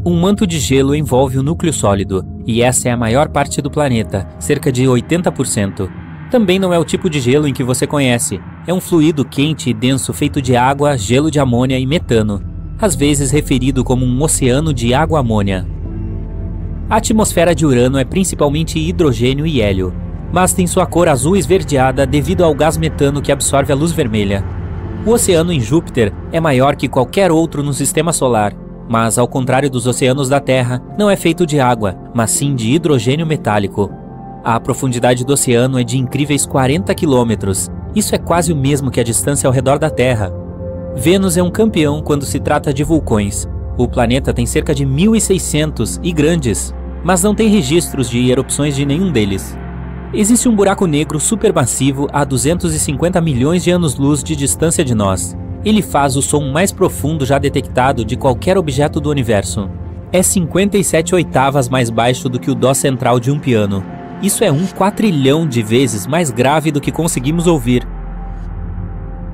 Um manto de gelo envolve o núcleo sólido, e essa é a maior parte do planeta, cerca de 80%. Também não é o tipo de gelo em que você conhece. É um fluido quente e denso feito de água, gelo de amônia e metano, às vezes referido como um oceano de água-amônia. A atmosfera de Urano é principalmente hidrogênio e hélio, mas tem sua cor azul esverdeada devido ao gás metano que absorve a luz vermelha. O oceano em Júpiter é maior que qualquer outro no Sistema Solar, mas ao contrário dos oceanos da Terra, não é feito de água, mas sim de hidrogênio metálico. A profundidade do oceano é de incríveis 40 quilômetros. Isso é quase o mesmo que a distância ao redor da Terra. Vênus é um campeão quando se trata de vulcões. O planeta tem cerca de 1.600 e grandes, mas não tem registros de erupções de nenhum deles. Existe um buraco negro supermassivo a 250 milhões de anos-luz de distância de nós. Ele faz o som mais profundo já detectado de qualquer objeto do universo. É 57 oitavas mais baixo do que o dó central de um piano. Isso é 1 quatrilhão de vezes mais grave do que conseguimos ouvir.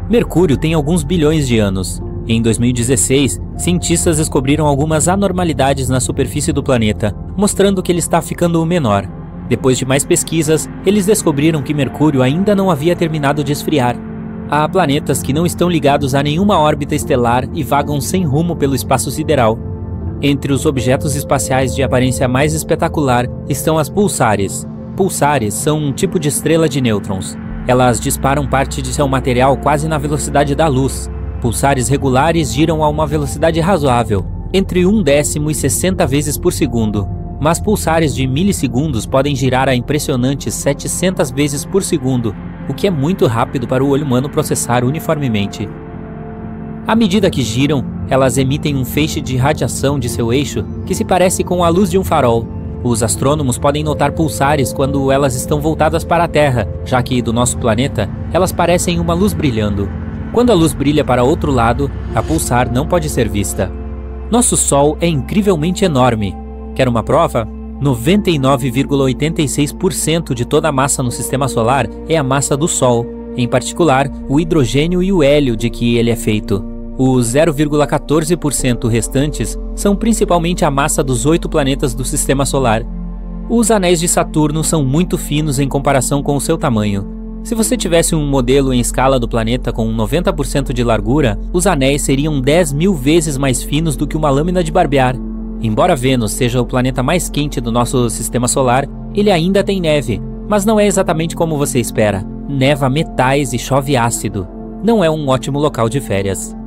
Mercúrio tem alguns bilhões de anos. Em 2016, cientistas descobriram algumas anormalidades na superfície do planeta, mostrando que ele está ficando menor. Depois de mais pesquisas, eles descobriram que Mercúrio ainda não havia terminado de esfriar. Há planetas que não estão ligados a nenhuma órbita estelar e vagam sem rumo pelo espaço sideral. Entre os objetos espaciais de aparência mais espetacular estão as pulsares. Pulsares são um tipo de estrela de nêutrons. Elas disparam parte de seu material quase na velocidade da luz. Pulsares regulares giram a uma velocidade razoável, entre 1/10 e 60 vezes por segundo. Mas pulsares de milissegundos podem girar a impressionantes 700 vezes por segundo, o que é muito rápido para o olho humano processar uniformemente. À medida que giram, elas emitem um feixe de radiação de seu eixo que se parece com a luz de um farol. Os astrônomos podem notar pulsares quando elas estão voltadas para a Terra, já que do nosso planeta, elas parecem uma luz brilhando. Quando a luz brilha para outro lado, a pulsar não pode ser vista. Nosso Sol é incrivelmente enorme. Quer uma prova? 99,86% de toda a massa no Sistema Solar é a massa do Sol, em particular o hidrogênio e o hélio de que ele é feito. Os 0,14% restantes são principalmente a massa dos 8 planetas do Sistema Solar. Os anéis de Saturno são muito finos em comparação com o seu tamanho. Se você tivesse um modelo em escala do planeta com 90% de largura, os anéis seriam 10.000 vezes mais finos do que uma lâmina de barbear. Embora Vênus seja o planeta mais quente do nosso Sistema Solar, ele ainda tem neve, mas não é exatamente como você espera. Neva metais e chove ácido. Não é um ótimo local de férias.